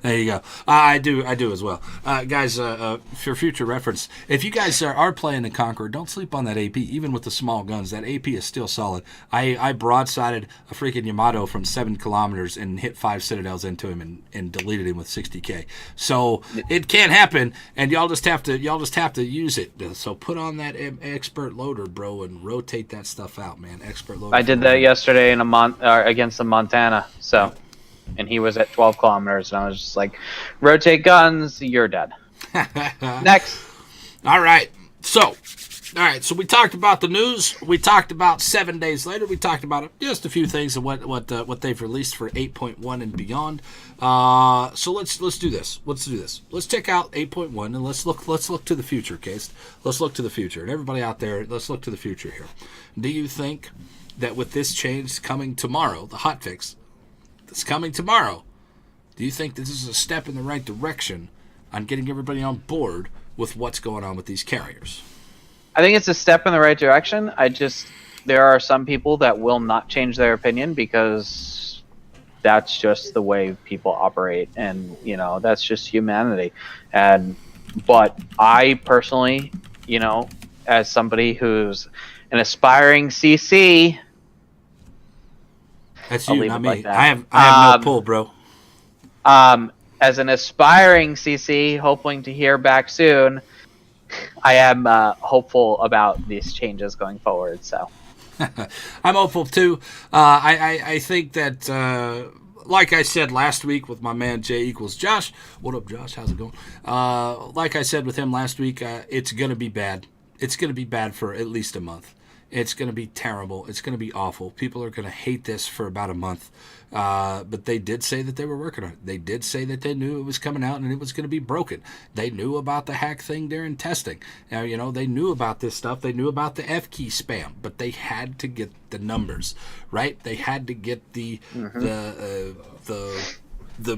There you go. I do as well. Guys, for future reference, if you guys are playing the Conqueror, don't sleep on that AP. Even with the small guns, that AP is still solid. I broadsided a freaking Yamato from 7 kilometers and hit 5 citadels into him and deleted him with 60k. So it can happen, and y'all just have to use it. So put on that expert loader, bro, and rotate that stuff out, man. Expert loader. I did that yesterday in against the Montana. So. And he was at 12 kilometers, and I was just like, rotate guns, you're dead. Next. All right. So we talked about the news. We talked about 7 days later. We talked about just a few things of what they've released for 8.1 and beyond. So let's do this. Let's check out 8.1 and let's look to the future, Caist. Let's look to the future. And everybody out there, let's look to the future here. Do you think that with this change coming tomorrow, the hotfix that's coming tomorrow, do you think this is a step in the right direction on getting everybody on board with what's going on with these carriers? I think it's a step in the right direction. There are some people that will not change their opinion because that's just the way people operate, and you know, that's just humanity. But I personally, you know, as somebody who's an aspiring CC, that's you, not me. Like I have no pull, bro. As an aspiring CC, hoping to hear back soon, I am hopeful about these changes going forward. So, I'm hopeful too. I think that, like I said last week with my man J equals Josh. What up, Josh? How's it going? Like I said with him last week, it's gonna be bad. It's gonna be bad for at least a month. It's going to be terrible. It's going to be awful. People are going to hate this for about a month. But they did say that they were working on it. They did say that they knew it was coming out and it was going to be broken. They knew about the hack thing during testing. Now, you know, they knew about this stuff. They knew about the F key spam, but they had to get the numbers, right? They had to get the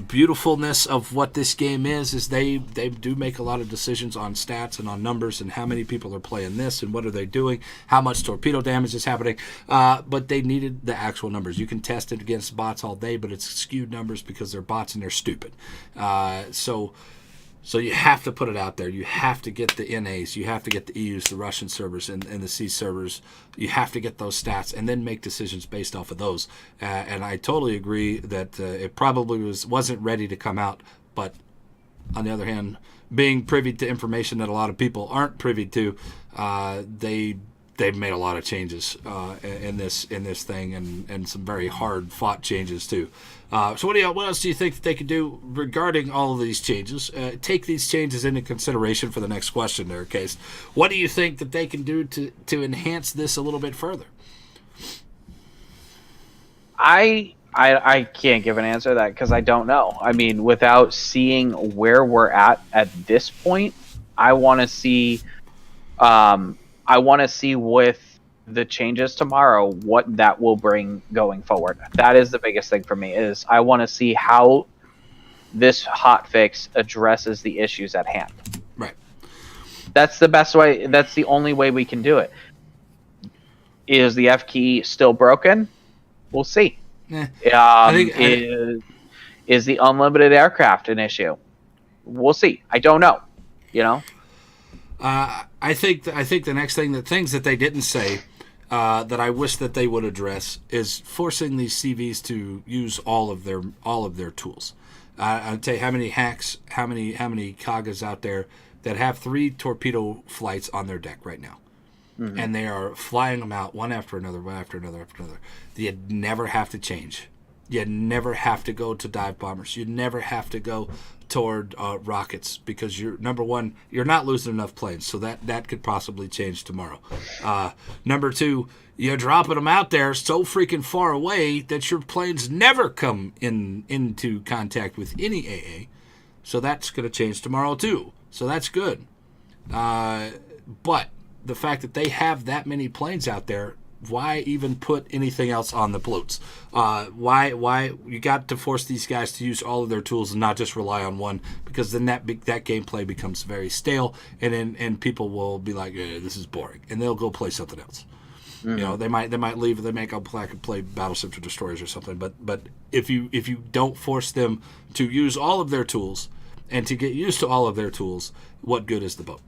beautifulness of what this game is they do make a lot of decisions on stats and on numbers and how many people are playing this and what are they doing, how much torpedo damage is happening, but they needed the actual numbers. You can test it against bots all day, but it's skewed numbers because they're bots and they're stupid. So you have to put it out there. You have to get the NAs. You have to get the EUs, the Russian servers, and the C servers. You have to get those stats and then make decisions based off of those. And I totally agree that it probably wasn't ready to come out. But on the other hand, being privy to information that a lot of people aren't privy to, they've made a lot of changes in this thing, and some very hard fought changes too. So what else do you think that they could do regarding all of these changes? Take these changes into consideration for the next question there, Case. What do you think that they can do to enhance this a little bit further? I can't give an answer to that because I don't know. I mean, without seeing where we're at this point, I want to see. I want to see with the changes tomorrow what that will bring going forward. That is the biggest thing for me. Is I want to see how this hotfix addresses the issues at hand. Right. That's the best way. That's the only way we can do it. Is the F key still broken? We'll see. Is the unlimited aircraft an issue? We'll see. I don't know. I think the next things that they didn't say that I wish that they would address is forcing these CVs to use all of their tools. I'll tell you how many hacks, how many Kagas out there that have 3 torpedo flights on their deck right now. Mm-hmm. And they are flying them out one after another. You never have to change. You never have to go to dive bombers. You never have to go toward rockets because you're number one. You're not losing enough planes, so that could possibly change tomorrow. Number two, you're dropping them out there so freaking far away that your planes never come into contact with any AA. So that's going to change tomorrow too. So that's good. But the fact that they have that many planes out there, why even put anything else on the floats? Why you got to force these guys to use all of their tools and not just rely on one? Because then that gameplay becomes very stale, and people will be like, "This is boring," and they'll go play something else. Mm-hmm. They might leave. They might go play battleships or destroyers or something. But if you don't force them to use all of their tools and to get used to all of their tools, what good is the boat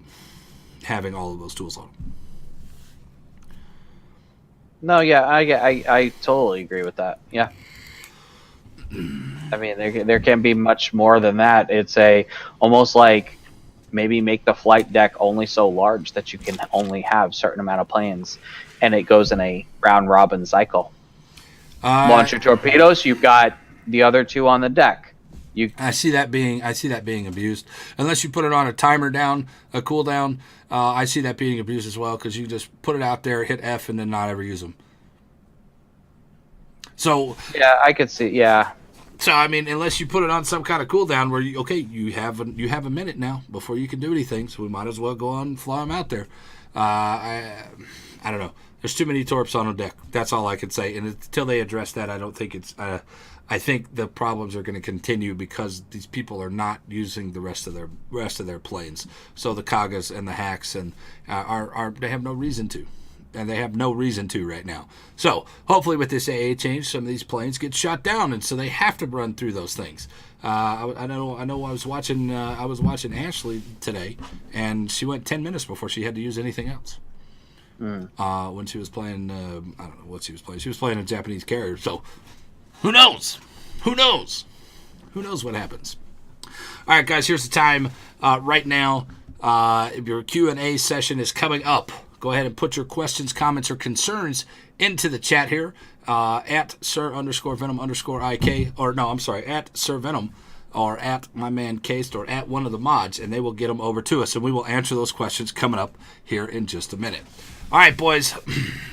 having all of those tools on them? No, yeah, I totally agree with that. Yeah, I mean there can be much more than that. It's almost like maybe make the flight deck only so large that you can only have certain amount of planes, and it goes in a round robin cycle. Launch your torpedoes. You've got the other 2 on the deck. I see that being abused. Unless you put it on a timer down, a cooldown, I see that being abused as well because you just put it out there, hit F, and then not ever use them. So yeah, I could see. Yeah. So I mean, unless you put it on some kind of cooldown where you have a minute now before you can do anything, so we might as well go on and fly them out there. I don't know. There's too many torps on a deck. That's all I can say. And until they address that, I don't think it's. I think the problems are going to continue because these people are not using the rest of their planes. So the Kagas and the hacks and they have no reason to, and they have no reason to right now. So hopefully with this AA change, some of these planes get shot down, and so they have to run through those things. I know. I was watching Ashley today, and she went 10 minutes before she had to use anything else. When she was playing, I don't know what she was playing. She was playing a Japanese carrier, so. Who knows? Who knows what happens? All right, guys, here's the time. Right now, your Q&A session is coming up. Go ahead and put your questions, comments, or concerns into the chat here at Sir_Venom_IK, or no, I'm sorry, at Sir Venom, or at my man Caist, or at one of the mods, and they will get them over to us, and we will answer those questions coming up here in just a minute. All right, boys.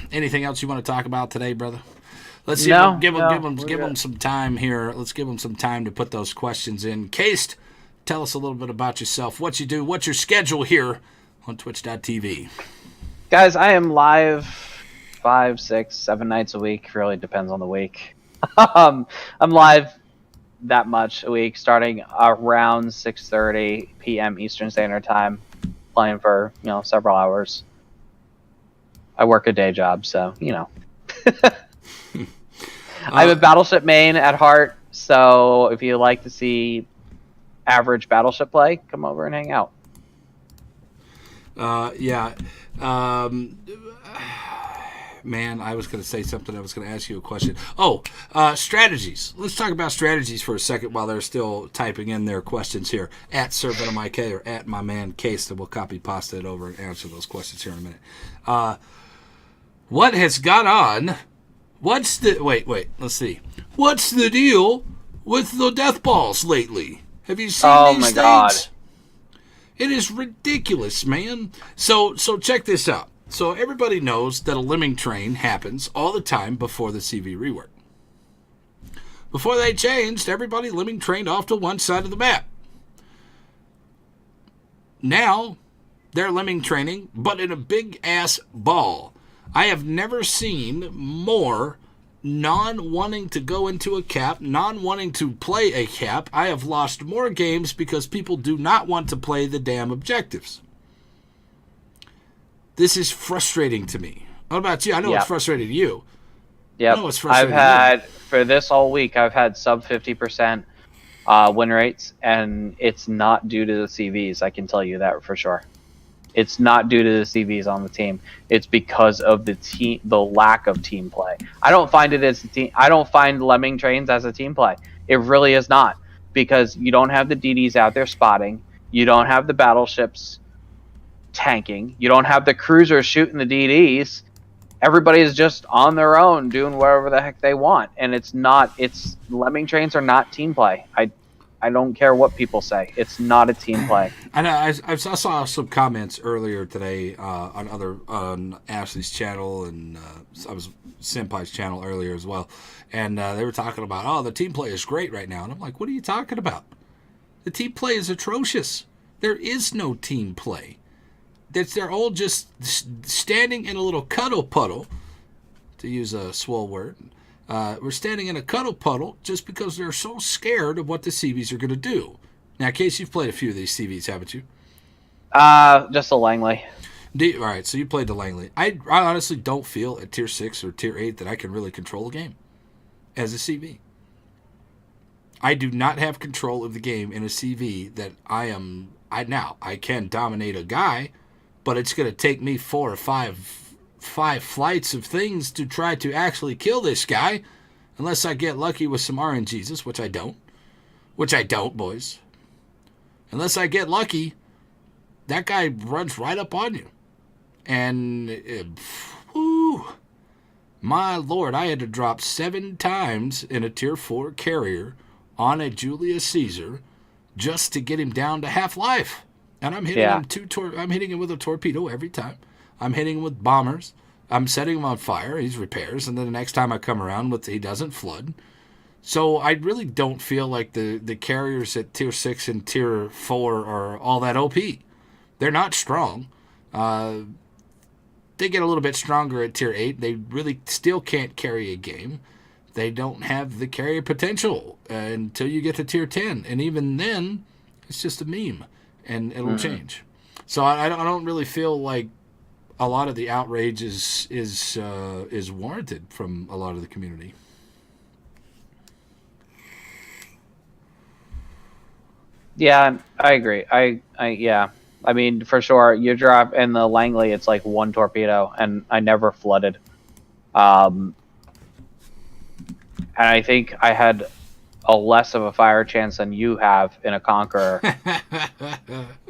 Anything else you want to talk about today, brother? Let's see. Give them some time here. Let's give them some time to put those questions in. Caist, tell us a little bit about yourself. What you do. What's your schedule here on Twitch.tv? Guys, I am live 5, 6, 7 nights a week. Really depends on the week. I'm live that much a week, starting around 6:30 p.m. Eastern Standard Time, playing for several hours. I work a day job, so I'm a Battleship main at heart, so if you like to see average Battleship play, come over and hang out. Yeah. Man, I was going to say something. I was going to ask you a question. Strategies. Let's talk about strategies for a second while they're still typing in their questions here. At SirVenomIK or at my man Caist, and we'll copy pasta it over and answer those questions here in a minute. What has gone on? Wait, let's see. What's the deal with the death balls lately? Have you seen these things? God. It is ridiculous, man. So check this out. So everybody knows that a limbing train happens all the time before the CV rework. Before they changed, everybody lemming trained off to one side of the map. Now, they're lemming training, but in a big-ass ball. I have never seen more non-wanting to go into a cap, non-wanting to play a cap. I have lost more games because people do not want to play the damn objectives. This is frustrating to me. What about you? I know it's frustrating to you. Yep. I know it's frustrating for this whole week, I've had sub 50% win rates, and it's not due to the CVs. I can tell you that for sure. It's not due to the CVs on the team. It's because of the lack of team play. I don't find it as a team. I don't find lemming trains as a team play. It really is not, because you don't have the DDs out there spotting. You don't have the battleships tanking. You don't have the cruisers shooting the DDs. Everybody is just on their own doing whatever the heck they want, and lemming trains are not team play. I don't care what people say. It's not a team play. I know. I saw some comments earlier today on Ashley's channel, and I was Senpai's channel earlier as well, and they were talking about, the team play is great right now, and I'm like, what are you talking about? The team play is atrocious. There is no team play. They're all just standing in a little cuddle puddle, to use a swole word. We're standing in a cuddle puddle just because they're so scared of what the CVs are going to do. Now, Case, you've played a few of these CVs, haven't you? Just a Langley. All right, so you played the Langley. I honestly don't feel at Tier 6 or Tier 8 that I can really control a game as a CV. I do not have control of the game in a CV that I can dominate a guy, but it's going to take me 4 or 5 flights of things to try to actually kill this guy, unless I get lucky with some RNGesus, which I don't, boys. Unless I get lucky, that guy runs right up on you. And, my lord, I had to drop 7 times in a Tier 4 carrier on a Julius Caesar just to get him down to half-life. And I'm hitting him I'm hitting him with a torpedo every time. I'm hitting him with bombers. I'm setting him on fire. He's repairs. And then the next time I come around, he doesn't flood. So I really don't feel like the carriers at Tier 6 and Tier 4 are all that OP. They're not strong. They get a little bit stronger at Tier 8. They really still can't carry a game. They don't have the carrier potential until you get to Tier 10. And even then, it's just a meme. And it'll change. So I don't really feel like a lot of the outrage is warranted from a lot of the community. Yeah, I agree. Yeah. I mean, for sure, you drop in the Langley, it's like 1 torpedo, and I never flooded. And I think I had a less of a fire chance than you have in a Conqueror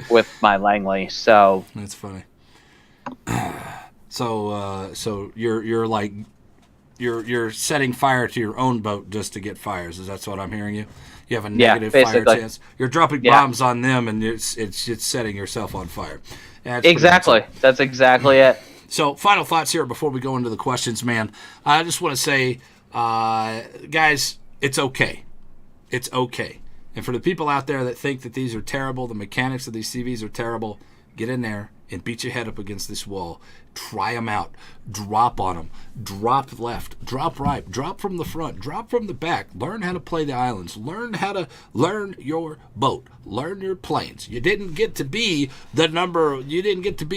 with my Langley. So that's funny. So you're like you're setting fire to your own boat just to get fires. Is that what I'm hearing you? You have a negative fire chance. You're dropping bombs on them, and it's setting yourself on fire. Exactly. That's exactly it. So final thoughts here before we go into the questions, man. I just want to say, guys, it's okay. It's okay. And for the people out there that think that these are terrible, the mechanics of these CVs are terrible, get in there and beat your head up against this wall. Try them out. Drop on them. Drop left. Drop right. Drop from the front. Drop from the back. Learn how to play the islands. Learn your boat. Learn your planes. You didn't get to be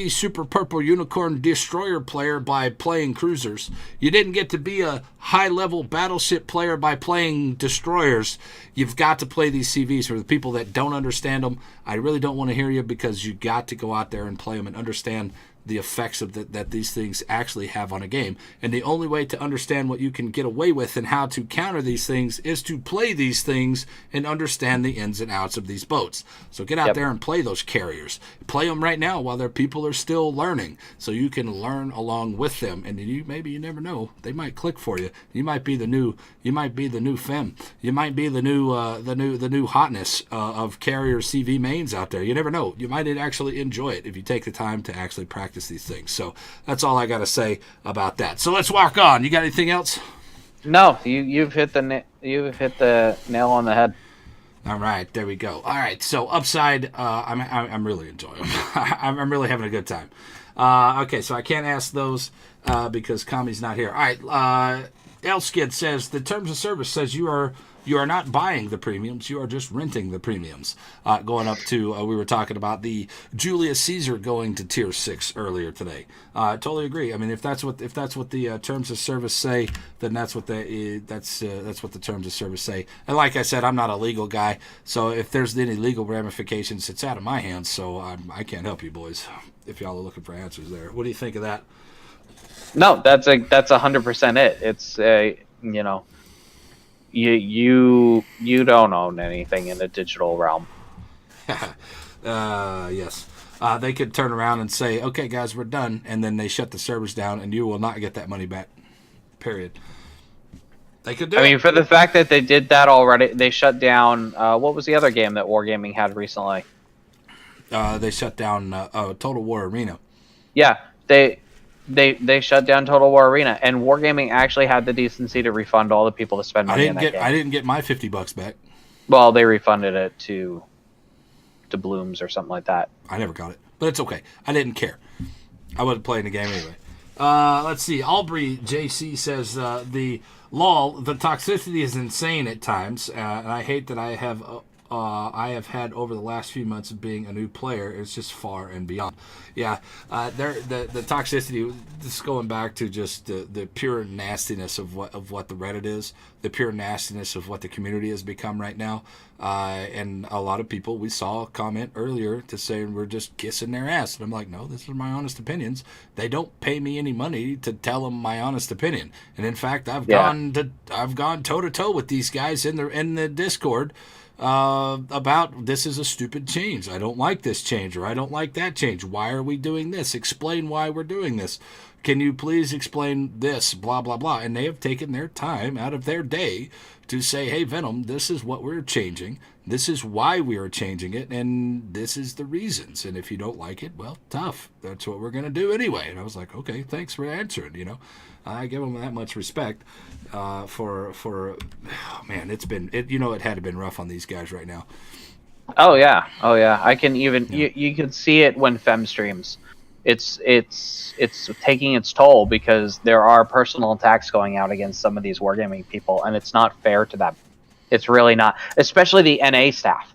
Super Purple Unicorn Destroyer player by playing cruisers. You didn't get to be a high-level battleship player by playing destroyers. You've got to play these CVs. For the people that don't understand them, I really don't want to hear you, because you got to go out there and play them and understand the effects of that these things actually have on a game. And the only way to understand what you can get away with and how to counter these things is to play these things and understand the ins and outs of these boats. So get out there and play those carriers. Play them right now while their people are still learning, so you can learn along with them. And you never know, they might click for you. You might be the new femme. You might be the new hotness of carrier CV mains out there. You never know. You might actually enjoy it if you take the time to actually practice these things. So that's all I got to say about that. So let's walk on. You got anything else? No, you've hit the nail on the head. All right, there we go. All right, so upside, I'm really enjoying them. I'm really having a good time. Okay, so I can't ask those because Kami's not here. All right, Elskid says the terms of service says you are not buying the premiums, you are just renting the premiums. Going up to we were talking about the Julius Caesar going to tier 6 earlier today. Totally agree. I mean, if that's what the terms of service say, then that's what that's what the terms of service say. And like I said, I'm not a legal guy, so if there's any legal ramifications, it's out of my hands. So I can't help you boys if y'all are looking for answers there. What do you think of that? No, that's 100% it. It's you know, you don't own anything in the digital realm. Yes. They could turn around and say, okay, guys, we're done. And then they shut the servers down and you will not get that money back. Period. They could do it. I mean, for the fact that they did that already, they shut down, what was the other game that Wargaming had recently? They shut down Total War Arena. Yeah, they shut down Total War Arena, and Wargaming actually had the decency to refund all the people that spent money in that game. I didn't get my $50 back. Well, they refunded it to Blooms or something like that. I never got it, but it's okay. I didn't care. I wasn't playing the game anyway. Let's see. Aubrey JC says the toxicity is insane at times, and I hate that I have had over the last few months of being a new player. It's just far and beyond. Yeah, the toxicity. This is going back to just the pure nastiness of what the Reddit is, the pure nastiness of what the community has become right now. And a lot of people, we saw a comment earlier to say we're just kissing their ass, and I'm like, no, this is my honest opinions. They don't pay me any money to tell them my honest opinion, and in fact, I've gone toe to toe with these guys in the Discord. About this is a stupid change. I don't like this change, or I don't like that change. Why are we doing this? Explain why we're doing this. Can you please explain this? Blah, blah, blah. And they have taken their time out of their day to say, hey, Venom, this is what we're changing. This is why we are changing it, and this is the reasons. And if you don't like it, well, tough. That's what we're going to do anyway. And I was like, okay, thanks for answering, I give them that much respect for man, it had been rough on these guys right now. Oh yeah. I can even you can see it when Fem streams. It's taking its toll because there are personal attacks going out against some of these wargaming people, and it's not fair to them. It's really not, especially the NA staff.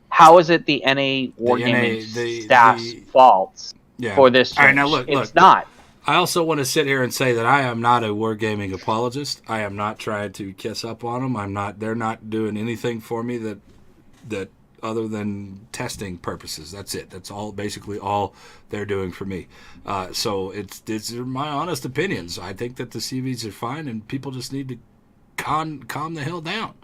How is it the NA wargaming staff's fault for this change? All right, now look, it's not. I also want to sit here and say that I am not a wargaming apologist. I am not trying to kiss up on them. They're not doing anything for me that other than testing purposes. That's it. That's basically all they're doing for me. So it's my honest opinions. I think that the CVs are fine, and people just need to calm the hell down.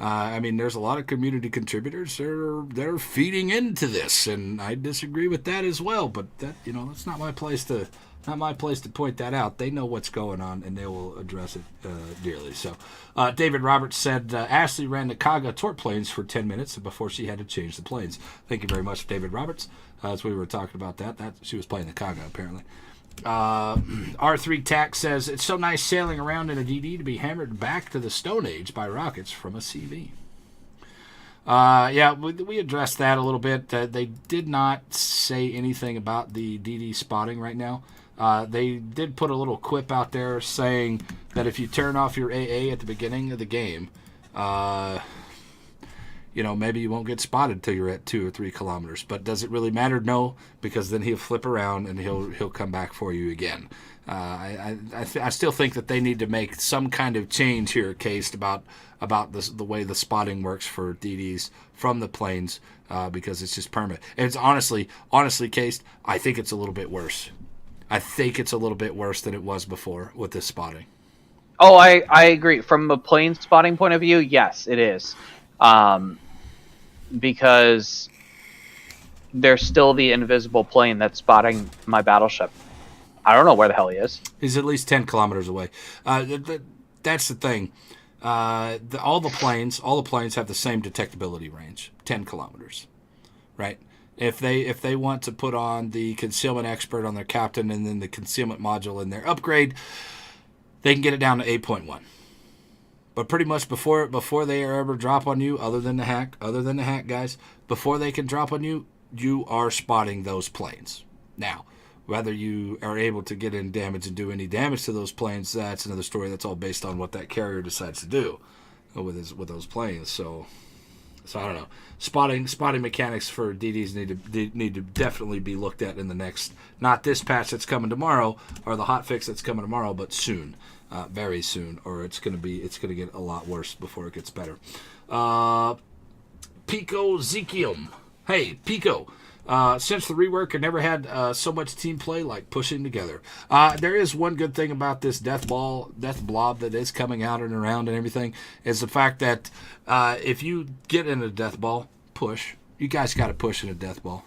I mean, there's a lot of community contributors that are feeding into this, and I disagree with that as well. But that's not my place to point that out. They know what's going on, and they will address it dearly. So, David Roberts said Ashley ran the Kaga Tort planes for 10 minutes before she had to change the planes. Thank you very much, David Roberts. As we were talking about that she was playing the Kaga apparently. R3 Tack says it's so nice sailing around in a DD to be hammered back to the Stone Age by rockets from a CV. We addressed that a little bit. They did not say anything about the DD spotting right now. They did put a little quip out there saying that if you turn off your AA at the beginning of the game, maybe you won't get spotted till you're at 2 or 3 kilometers. But does it really matter? No, because then he'll flip around and he'll come back for you again. I still think that they need to make some kind of change here, Caist, about the way the spotting works for DDs from the planes, because it's just permanent. And it's honestly, Caist, I think it's a little bit worse. I think it's a little bit worse than it was before with this spotting. Oh, I agree. From a plane spotting point of view, yes, it is. Because there's still the invisible plane that's spotting my battleship. I don't know where the hell he is. He's at least 10 kilometers away. That's the thing. All the planes have the same detectability range, 10 kilometers, right? If they want to put on the concealment expert on their captain and then the concealment module in their upgrade, they can get it down to 8.1. But pretty much before they ever drop on you, other than the hack, guys, before they can drop on you, you are spotting those planes. Now, whether you are able to get in damage and do any damage to those planes, that's another story. That's all based on what that carrier decides to do with those planes. So I don't know. Spotting mechanics for DDs need to definitely be looked at in the next, not this patch that's coming tomorrow or the hot fix that's coming tomorrow, but soon, very soon, or it's gonna get a lot worse before it gets better. Pico Zekium. Hey, Pico. Since the rework, I never had so much team play like pushing together. There is one good thing about this death blob that is coming out and around and everything, is the fact that if you get in a death ball, push. You guys got to push in a death ball.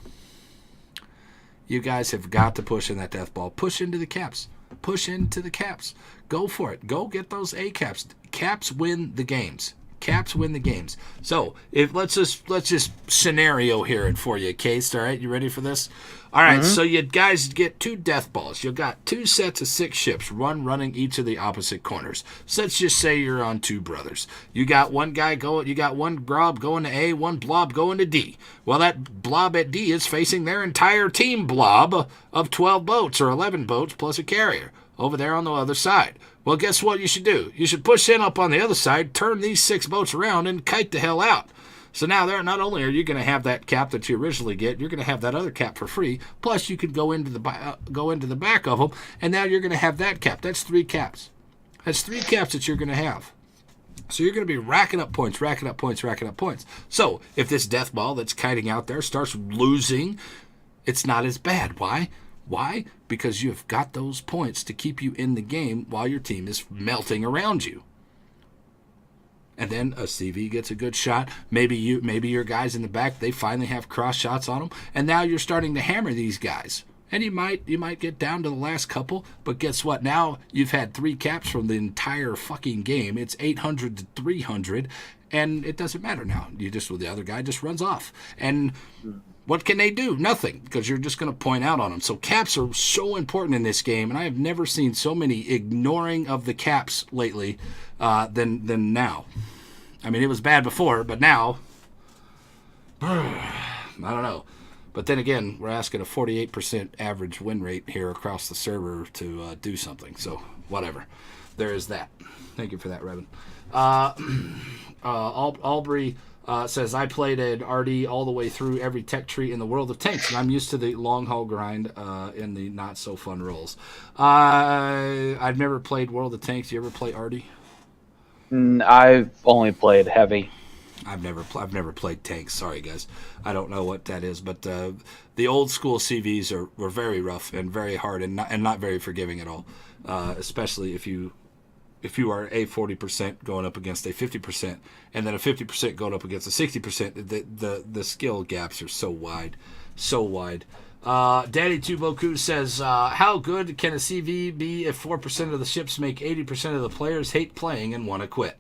You guys have got to push in that death ball. Push into the caps. Push into the caps. Go for it. Go get those A caps. Caps win the games. Caps win the games. So if let's just scenario here it for you, Caist. All right, you ready for this? All right. So you guys get 2 death balls. You've got 2 sets of 6 ships, running each of the opposite corners. So let's just say you're on 2 brothers. You got one guy going. You got one blob going to A, one blob going to D. Well, that blob at D is facing their entire team blob of 12 boats or 11 boats plus a carrier over there on the other side. Well, guess what you should do? You should push in up on the other side, turn these 6 boats around, and kite the hell out. So now there, not only are you going to have that cap that you originally get, you're going to have that other cap for free. Plus, you could go into the back of them, and now you're going to have that cap. That's 3 caps. That's 3 caps that you're going to have. So you're going to be racking up points. So if this death ball that's kiting out there starts losing, it's not as bad. Why? Why? Because you've got those points to keep you in the game while your team is melting around you. And then a CV gets a good shot. Maybe your guys in the back, they finally have cross shots on them, and now you're starting to hammer these guys. And you might get down to the last couple, but guess what? Now you've had 3 caps from the entire fucking game. It's 800 to 300, and it doesn't matter now. The other guy just runs off. And what can they do? Nothing, because you're just going to point out on them. So caps are so important in this game, and I have never seen so many ignoring of the caps lately than now. I mean, it was bad before, but now, I don't know. But then again, we're asking a 48% average win rate here across the server to do something. So whatever. There is that. Thank you for that, Revan. Aubrey says, I played an RD all the way through every tech tree in the World of Tanks, and I'm used to the long haul grind in the not so fun roles. I've never played World of Tanks. You ever play RD? I've only played heavy. I've never played tanks. Sorry, guys. I don't know what that is, but the old school CVs were very rough and very hard and not very forgiving at all. Especially if you are a 40% going up against a 50%, and then a 50% going up against a 60%, the skill gaps are so wide. Daddy Tuboku says, how good can a CV be if 4% of the ships make 80% of the players hate playing and want to quit?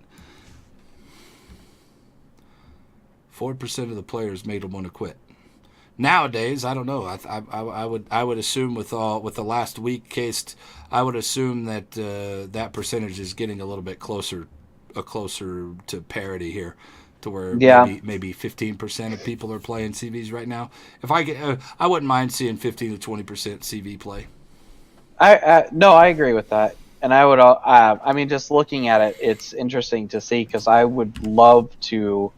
4% of the players made them want to quit. Nowadays, I don't know. I would assume with the last week caist, I would assume that that percentage is getting a little bit closer to parity here, to where maybe 15% of people are playing CVs right now. If I wouldn't mind seeing 15 to 20% CV play. I agree with that, and I would. I mean, just looking at it, it's interesting to see, because I would love to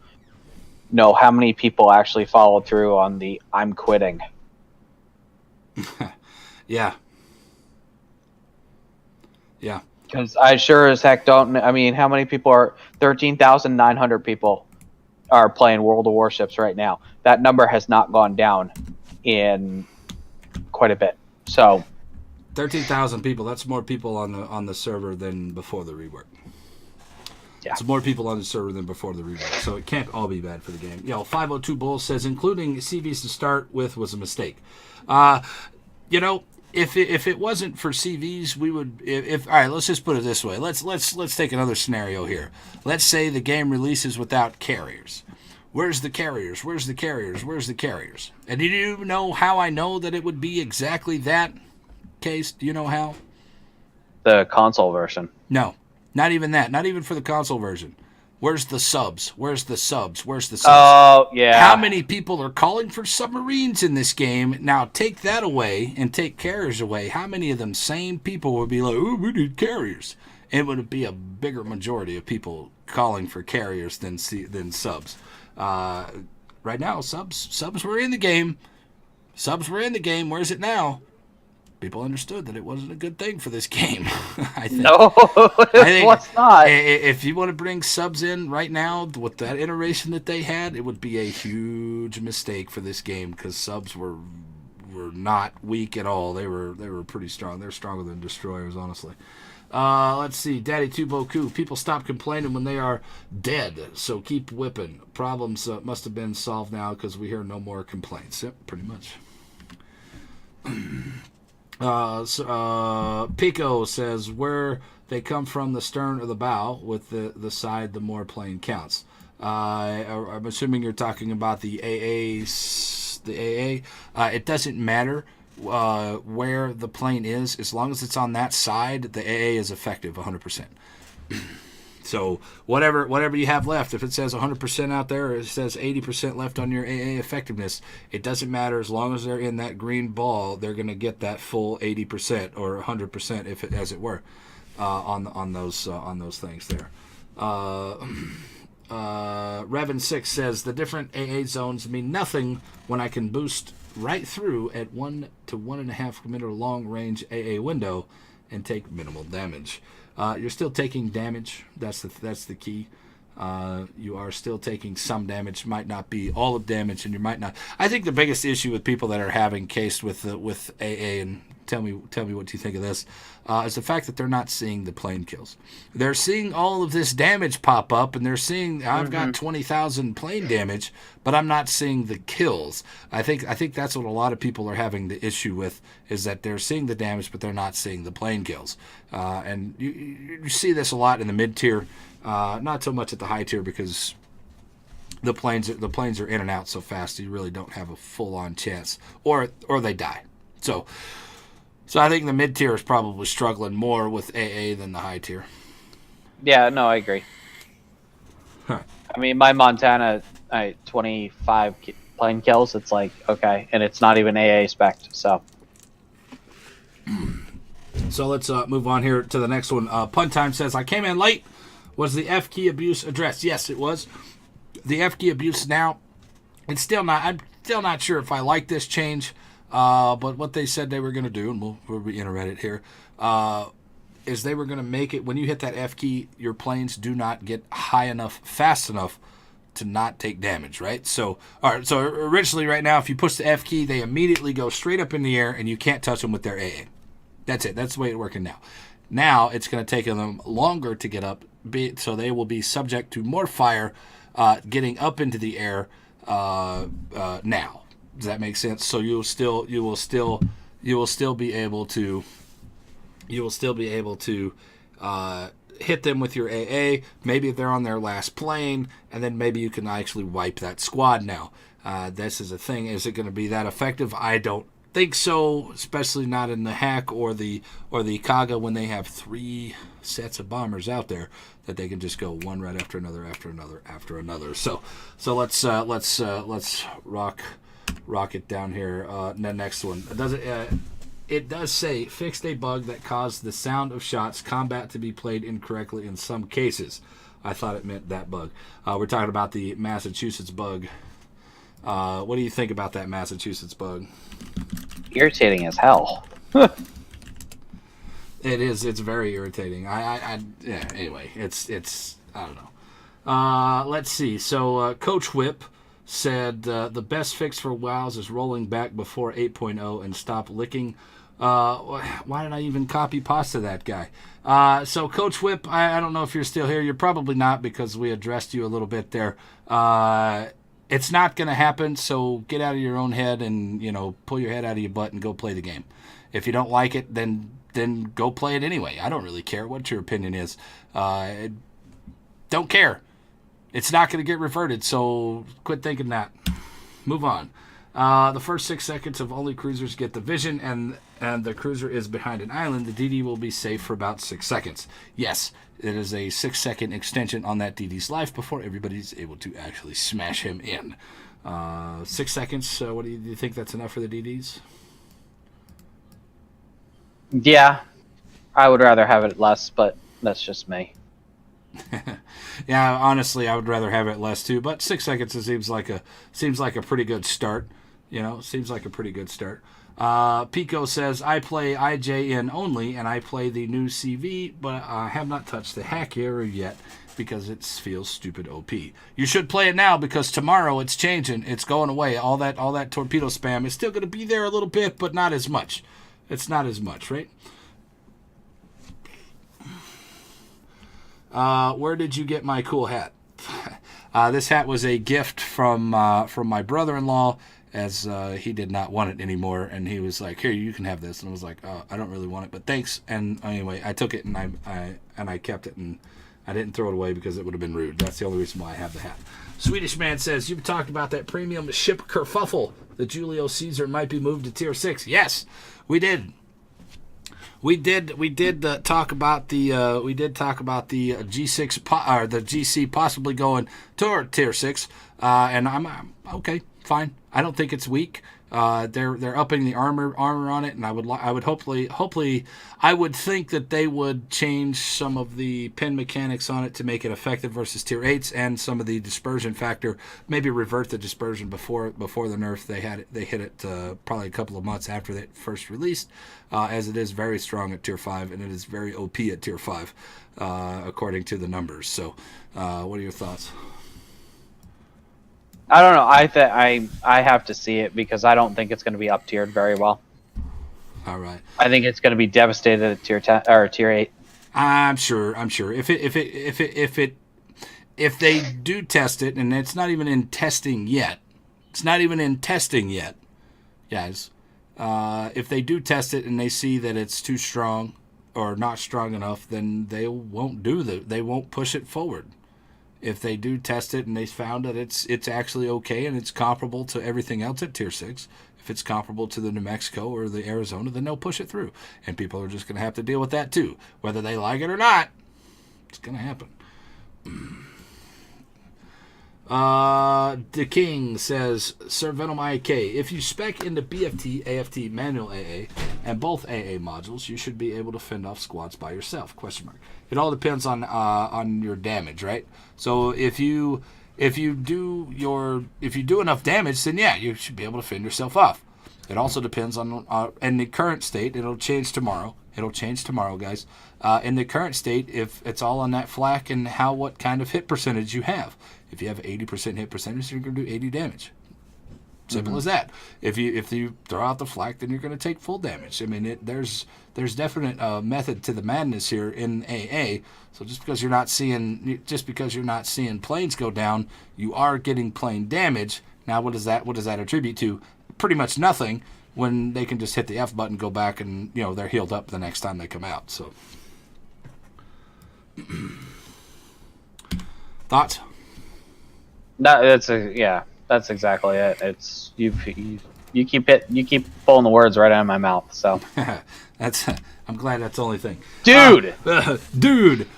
know how many people actually followed through on the "I'm quitting." Yeah. Because I sure as heck don't. I mean, how many people are 13,900 people are playing World of Warships right now? That number has not gone down in quite a bit. So 13,000 people. That's more people on the server than before the rework. Yeah. It's more people on the server than before the rework, so it can't all be bad for the game. 502 Bull says, including CVs to start with was a mistake. If it wasn't for CVs, we would. All right, let's just put it this way. Let's take another scenario here. Let's say the game releases without carriers. Where's the carriers? And do you know how I know that it would be exactly that case? Do you know how? The console version. No. Not even that. Not even for the console version. Where's the subs? Where's the subs? Where's the subs? Oh, yeah. How many people are calling for submarines in this game? Now take that away and take carriers away. How many of them same people would be like, oh, we need carriers? It would be a bigger majority of people calling for carriers than subs. Right now, subs were in the game. Subs were in the game. Where's it now? People understood that it wasn't a good thing for this game. I think. No, it was not. If you want to bring subs in right now with that iteration that they had, it would be a huge mistake for this game because subs were not weak at all. They were pretty strong. They're stronger than destroyers, honestly. Let's see. Daddy Tuboku. People stop complaining when they are dead, so keep whipping. Problems must have been solved now because we hear no more complaints. Yep, pretty much. Pico says where they come from, the stern or the bow, with the side the more plane counts. I'm assuming you're talking about the AA. It doesn't matter where the plane is, as long as it's on that side, the AA is effective 100%. So whatever you have left, if it says 100% out there, or it says 80% left on your AA effectiveness, it doesn't matter. As long as they're in that green ball, they're going to get that full 80% or 100%, if it, as it were, on those things there. Revan6 says the different AA zones mean nothing when I can boost right through at 1 to 1.5 meter long range AA window and take minimal damage. You're still taking damage. That's the key. You are still taking some damage. Might not be all of damage, and you might not. I think the biggest issue with people that are having caist with AA, and tell me what you think of this, is the fact that they're not seeing the plane kills. They're seeing all of this damage pop up, and they're seeing I've got 20,000 plane damage, but I'm not seeing the kills. I think that's what a lot of people are having the issue with, is that they're seeing the damage, but they're not seeing the plane kills. And you see this a lot in the mid tier, not so much at the high tier because the planes are in and out so fast you really don't have a full on chance, or they die. So I think the mid tier is probably struggling more with AA than the high tier. Yeah, no, I agree. Huh. I mean, my Montana 25 plane kills. It's like, okay, and it's not even AA spec. So let's move on here to the next one. Pun Time says, I came in late. Was the F key abuse addressed? Yes, it was. The F key abuse now, I'm still not sure if I like this change. But what they said they were going to do, and we'll reiterate it here, is they were going to make it, when you hit that F key, your planes do not get high enough, fast enough to not take damage, right? So, all right, so originally right now, if you push the F key, they immediately go straight up in the air, and you can't touch them with their AA. That's it. That's the way it's working now. Now, it's going to take them longer to get up, so they will be subject to more fire getting up into the air now. Does that make sense? So you will still be able to hit them with your AA. Maybe if they're on their last plane, and then maybe you can actually wipe that squad now. This is a thing. Is it going to be that effective? I don't think so, especially not in the hack or the Kaga when they have 3 sets of bombers out there that they can just go one right after another after another after another. So let's rock it down here. The next one. It does say fixed a bug that caused the sound of shots combat to be played incorrectly in some cases. I thought it meant that bug. We're talking about the Massachusetts bug. What do you think about that Massachusetts bug? irritating as hell. It is. It's very irritating. Yeah. Anyway, it's. I don't know. Let's see. So Coach Whip said the best fix for WoWs is rolling back before 8.0 and stop licking. Why did I even copy pasta that guy? So Coach Whip, I don't know if you're still here. You're probably not because we addressed you a little bit there. It's not going to happen, so get out of your own head and, pull your head out of your butt and go play the game. If you don't like it, then go play it anyway. I don't really care what your opinion is. Don't care. It's not going to get reverted, so quit thinking that. Move on. The first 6 seconds of only cruisers get the vision, and and the cruiser is behind an island, the DD will be safe for about 6 seconds. Yes, it is a 6-second extension on that DD's life before everybody's able to actually smash him in. 6 seconds, what do you think that's enough for the DDs? Yeah, I would rather have it less, but that's just me. Yeah, honestly, I would rather have it less too. But 6 seconds seems like a pretty good start. Seems like a pretty good start. Pico says, I play IJN only, and I play the new CV, but I have not touched the hack era yet because it feels stupid OP. You should play it now because tomorrow it's changing. It's going away. All that torpedo spam is still going to be there a little bit, but not as much. It's not as much, right? Where did you get my cool hat? This hat was a gift from my brother-in-law, as he did not want it anymore, and he was like, "Here, you can have this." And I was like, "I don't really want it, but thanks." And anyway, I took it and I kept it, and I didn't throw it away because it would have been rude. That's the only reason why I have the hat. Swedish Man says, "You've talked about that premium ship kerfuffle. The Julio Caesar might be moved to Tier 6. Yes, we did. We did talk about the G6 or the GC possibly going to Tier 6, and I'm okay, fine. I don't think it's weak. They're upping the armor on it, and I would hopefully I would think that they would change some of the pin mechanics on it to make it effective versus Tier 8s, and some of the dispersion factor, maybe revert the dispersion before the nerf. They hit it probably a couple of months after they first released, as it is very strong at Tier 5, and it is very OP at Tier 5, according to the numbers. So, what are your thoughts? I don't know. I have to see it because I don't think it's going to be up tiered very well. All right. I think it's going to be devastated at Tier 10 or Tier 8. I'm sure. If they do test it, and it's not even in testing yet. It's not even in testing yet, guys. If they do test it and they see that it's too strong or not strong enough, then they won't they won't push it forward. If they do test it and they found that it's actually okay and it's comparable to everything else at Tier 6, if it's comparable to the New Mexico or the Arizona, then they'll push it through. And people are just going to have to deal with that too. Whether they like it or not, it's going to happen. The King says, Sir Venom IK, if you spec into BFT, AFT, manual AA, and both AA modules, you should be able to fend off squads by yourself, ? It all depends on your damage, right? So if you do enough damage, then yeah, you should be able to fend yourself off. It also depends on in the current state. It'll change tomorrow. Guys. In the current state, if it's all on that flak and what kind of hit percentage you have. If you have 80% hit percentage, you're going to do 80 damage. Simple as that. If you throw out the flak, then you're going to take full damage. I mean, there's definite method to the madness here in AA. So just because you're not seeing planes go down, you are getting plane damage. Now, what does that attribute to? Pretty much nothing. When they can just hit the F button, go back, and they're healed up the next time they come out. So, thoughts? That's exactly it. It's you keep pulling the words right out of my mouth. So I'm glad that's the only thing. Dude,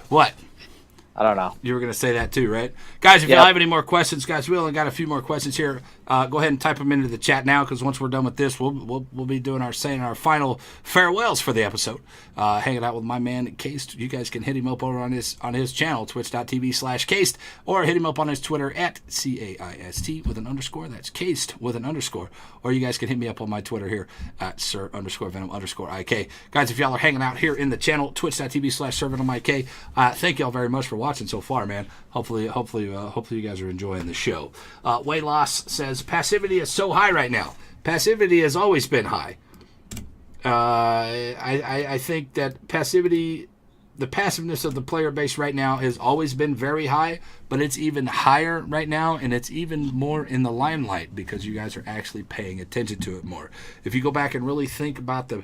what? I don't know. You were going to say that too, right? Guys, if you have any more questions, guys, we only got a few more questions here. Go ahead and type them into the chat now, because once we're done with this, we'll be doing our final farewells for the episode. Hanging out with my man Caist. You guys can hit him up over on his channel, twitch.tv/Caist, or hit him up on his Twitter at CAIST with an underscore. That's Caist with an underscore. Or you guys can hit me up on my Twitter here at Sir_Venom_IK. Guys, if y'all are hanging out here in the channel, twitch.tv/SirVenomIK, thank y'all very much for watching so far, man. Hopefully you guys are enjoying the show. Way Loss says, passivity is so high right now. Passivity has always been high. I think that the passiveness of the player base right now has always been very high, but it's even higher right now, and it's even more in the limelight because you guys are actually paying attention to it more. If you go back and really think about the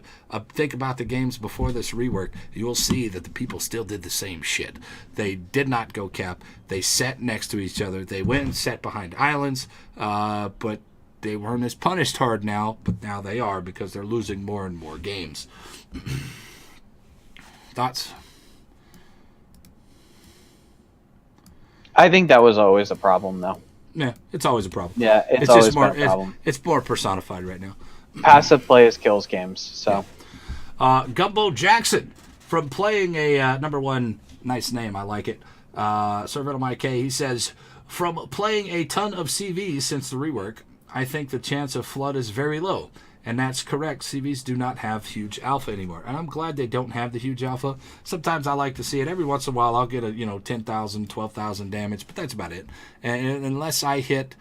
games before this rework, you will see that the people still did the same shit. They did not go cap. They sat next to each other. They went and sat behind islands, but they weren't as punished hard now, but now they are because they're losing more and more games. Thoughts? I think that was always a problem, though. Yeah, it's always a problem. Yeah, it's just always more, been a problem. It's more personified right now. Passive play is kills games. So, Gumbo Jackson, from playing a number one, nice name, I like it. Servant of Mike K, he says, from playing a ton of CVs since the rework, I think the chance of flood is very low. And that's correct. CVs do not have huge alpha anymore. And I'm glad they don't have the huge alpha. Sometimes I like to see it. Every once in a while I'll get a 10,000, 12,000 damage, but that's about it. And unless I hit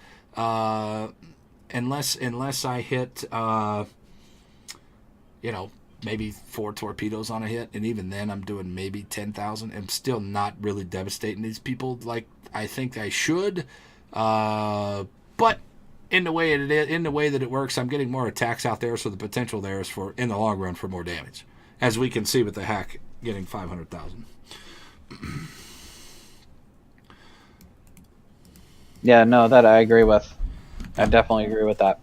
maybe 4 torpedoes on a hit, and even then I'm doing maybe 10,000. I'm still not really devastating these people like I think I should. But in the way that it works, I'm getting more attacks out there, so the potential there is for, in the long run, for more damage. As we can see with the hack getting 500,000. yeah, no, that I agree with. I definitely agree with that.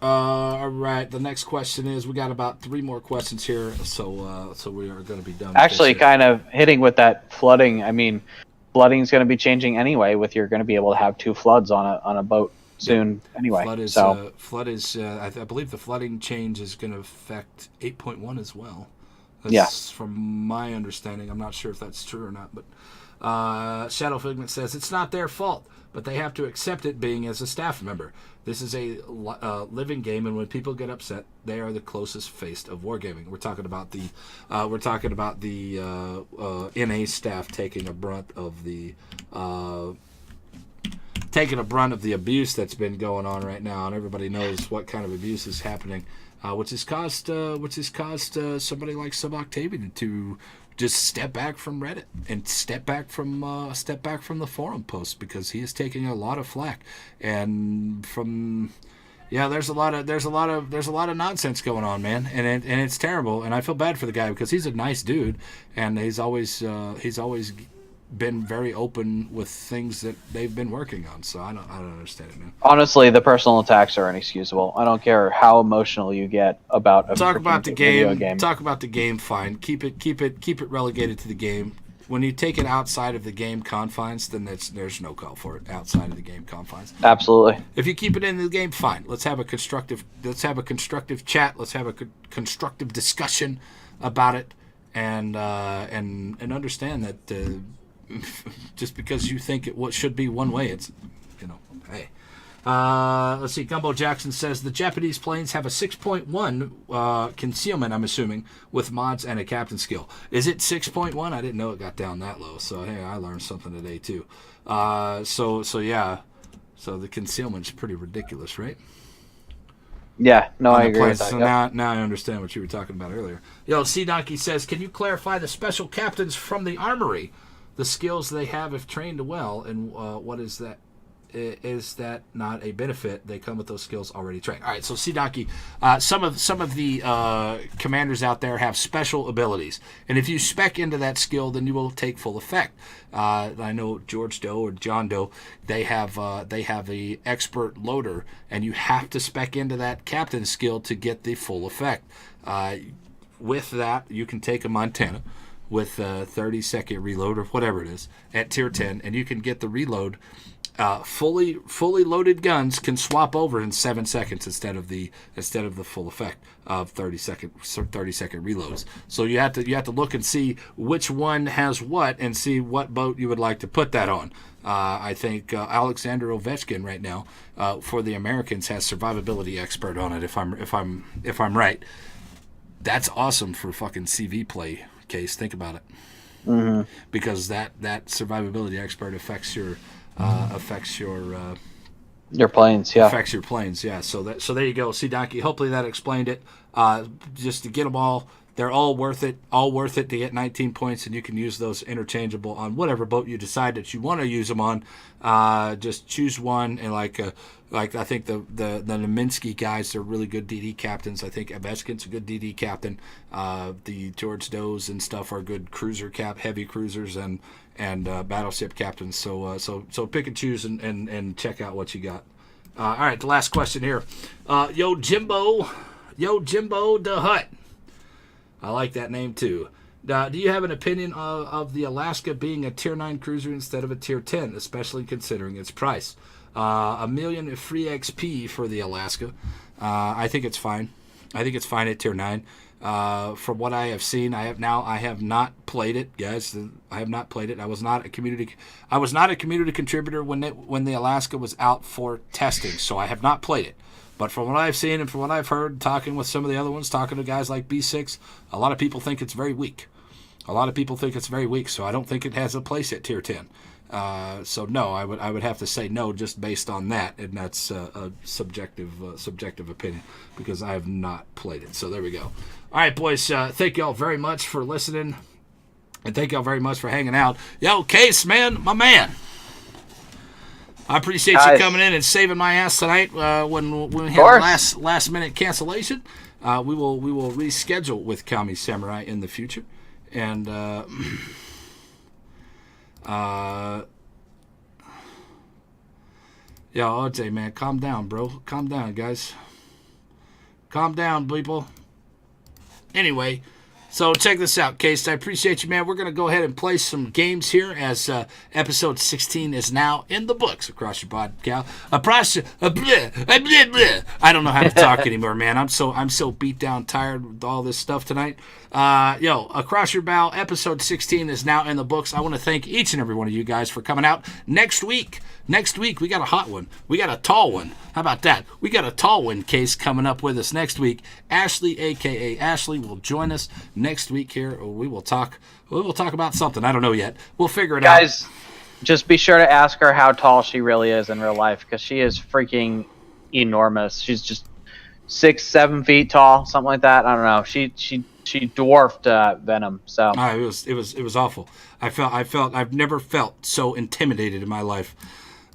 All right. The next question is, we got about 3 more questions here, so we are going to be done. Actually, kind of hitting with that flooding. I mean, flooding is going to be changing anyway. With you're going to be able to have 2 floods on a boat soon. Anyway, flood is. I believe the flooding change is going to affect 8.1 as well. That's from my understanding. I'm not sure if that's true or not, but Shadow Figment says it's not their fault, but they have to accept it being as a staff member. This is a living game, and when people get upset, they are the closest face of wargaming. We're talking about the NA staff taking a brunt of the abuse that's been going on right now, and everybody knows what kind of abuse is happening, which has caused somebody like Sub-Octavian to just step back from Reddit and step back from the forum posts, because he is taking a lot of flack, and there's a lot of nonsense going on, man, and it's terrible, and I feel bad for the guy because he's a nice dude, and he's always been very open with things that they've been working on. So I don't understand it, man. Honestly, the personal attacks are inexcusable. I don't care how emotional you get about talk about the game. Talk about the game. Fine, keep it relegated to the game. When you take it outside of the game confines, then there's no call for it outside of the game confines. Absolutely. If you keep it in the game, fine. Let's have a constructive chat. Let's have a constructive discussion about it, and understand that. Just because you think it should be one way, it's, hey. Let's see. Gumbo Jackson says the Japanese planes have a 6.1 concealment, I'm assuming, with mods and a captain skill. Is it 6.1? I didn't know it got down that low. So hey, I learned something today too. So yeah. So the concealment's pretty ridiculous, right? Yeah, no, I agree with that. So now I understand what you were talking about earlier. Sea Donkey says, can you clarify the special captains from the armory? The skills they have if trained well, and what is that? Is that not a benefit? They come with those skills already trained. All right, so Sidaki, some of the commanders out there have special abilities, and if you spec into that skill, then you will take full effect. I know George Doe or John Doe, they have a expert loader, and you have to spec into that captain skill to get the full effect. With that, you can take a Montana with a 30-second reload or whatever it is at tier 10, and you can get the reload. Fully loaded guns can swap over in 7 seconds instead of the full effect of 30-second reloads. So you have to look and see which one has what and see what boat you would like to put that on. I think Alexander Ovechkin right now for the Americans has survivability expert on it. If I'm right, that's awesome for fucking CV play. Case, think about it, because that survivability expert affects your planes, yeah. Affects your planes, yeah. So there you go. See, Donkey. Hopefully that explained it. Just to get them all, they're all worth it. All worth it to get 19 points, and you can use those interchangeable on whatever boat you decide that you want to use them on. Just choose one, and like I think the Neminsky guys are really good DD captains. I think Ovechkin's a good DD captain. The George Does and stuff are good heavy cruisers and battleship captains. So pick and choose and check out what you got. All right, the last question here. Yo Jimbo the Hut. I like that name too. Do you have an opinion of the Alaska being a Tier 9 cruiser instead of a Tier 10, especially considering its price? $1 million free XP for the Alaska. I think it's fine. I think it's fine at Tier 9. From what I have seen, I have not played it, guys. I have not played it. I was not a community contributor when the Alaska was out for testing, so I have not played it. But from what I've seen and from what I've heard, talking with some of the other ones, talking to guys like B6, a lot of people think it's very weak. So I don't think it has a place at Tier 10. So no, I would have to say no just based on that, and that's a subjective opinion because I have not played it. So there we go. All right, boys. Thank y'all very much for listening, and thank y'all very much for hanging out. Yo, Case, man, my man. I appreciate you coming in and saving my ass tonight. When we have last minute cancellation, we will reschedule with Kami Samurai in the future, and yo, OJ, man, calm down, bro. Calm down, guys. Calm down, people. Anyway. So check this out, Caist. I appreciate you, man. We're going to go ahead and play some games here as episode 16 is now in the books across your podcast. I don't know how to talk anymore, man. I'm so beat down, tired with all this stuff tonight. Across your bow, episode 16 is now in the books. I want to thank each and every one of you guys for coming out. Next week, we got a hot one. We got a tall one. How about that? We got a tall one case coming up with us next week. Ashley, a.k.a. Ashley, will join us next week here. We will talk about something. I don't know yet. We'll figure it out. Guys, just be sure to ask her how tall she really is in real life, because she is freaking enormous. She's just 6-7 feet tall, something like that. I don't know. She dwarfed Venom. So it was awful. I've never felt so intimidated in my life.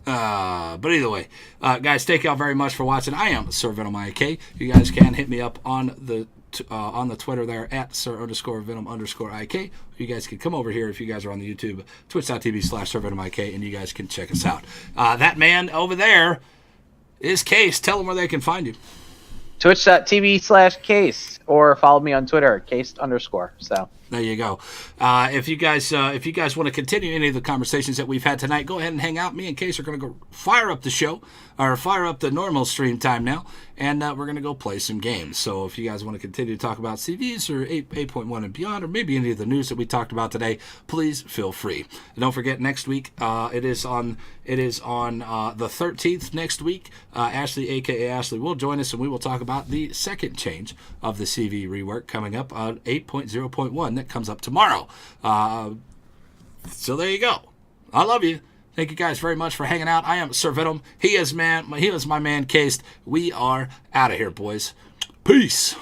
But either way, guys, thank y'all very much for watching. I am Sir Venom IK. You guys can hit me up on the Twitter there at Sir_Venom_IK. You guys can come over here if you guys are on the YouTube, twitch.tv/Sir Venom IK, and you guys can check us out. That man over there is Case. Tell them where they can find you. Twitch.tv/Caist, or follow me on Twitter, caist_. So there you go. If you guys want to continue any of the conversations that we've had tonight, go ahead and hang out. Me and Case are going to go fire up the show, or fire up the normal stream time now, and we're going to go play some games. So if you guys want to continue to talk about CVs or 8.1 and beyond, or maybe any of the news that we talked about today, please feel free. And don't forget, next week it is on the 13th next week. Ashley, a.k.a. Ashley, will join us, and we will talk about the second change of the CV rework coming up on 8.0.1 that comes up tomorrow. So there you go. I love you. Thank you guys very much for hanging out. I am Sir Venom. He is my man Caist. We are out of here, boys. Peace.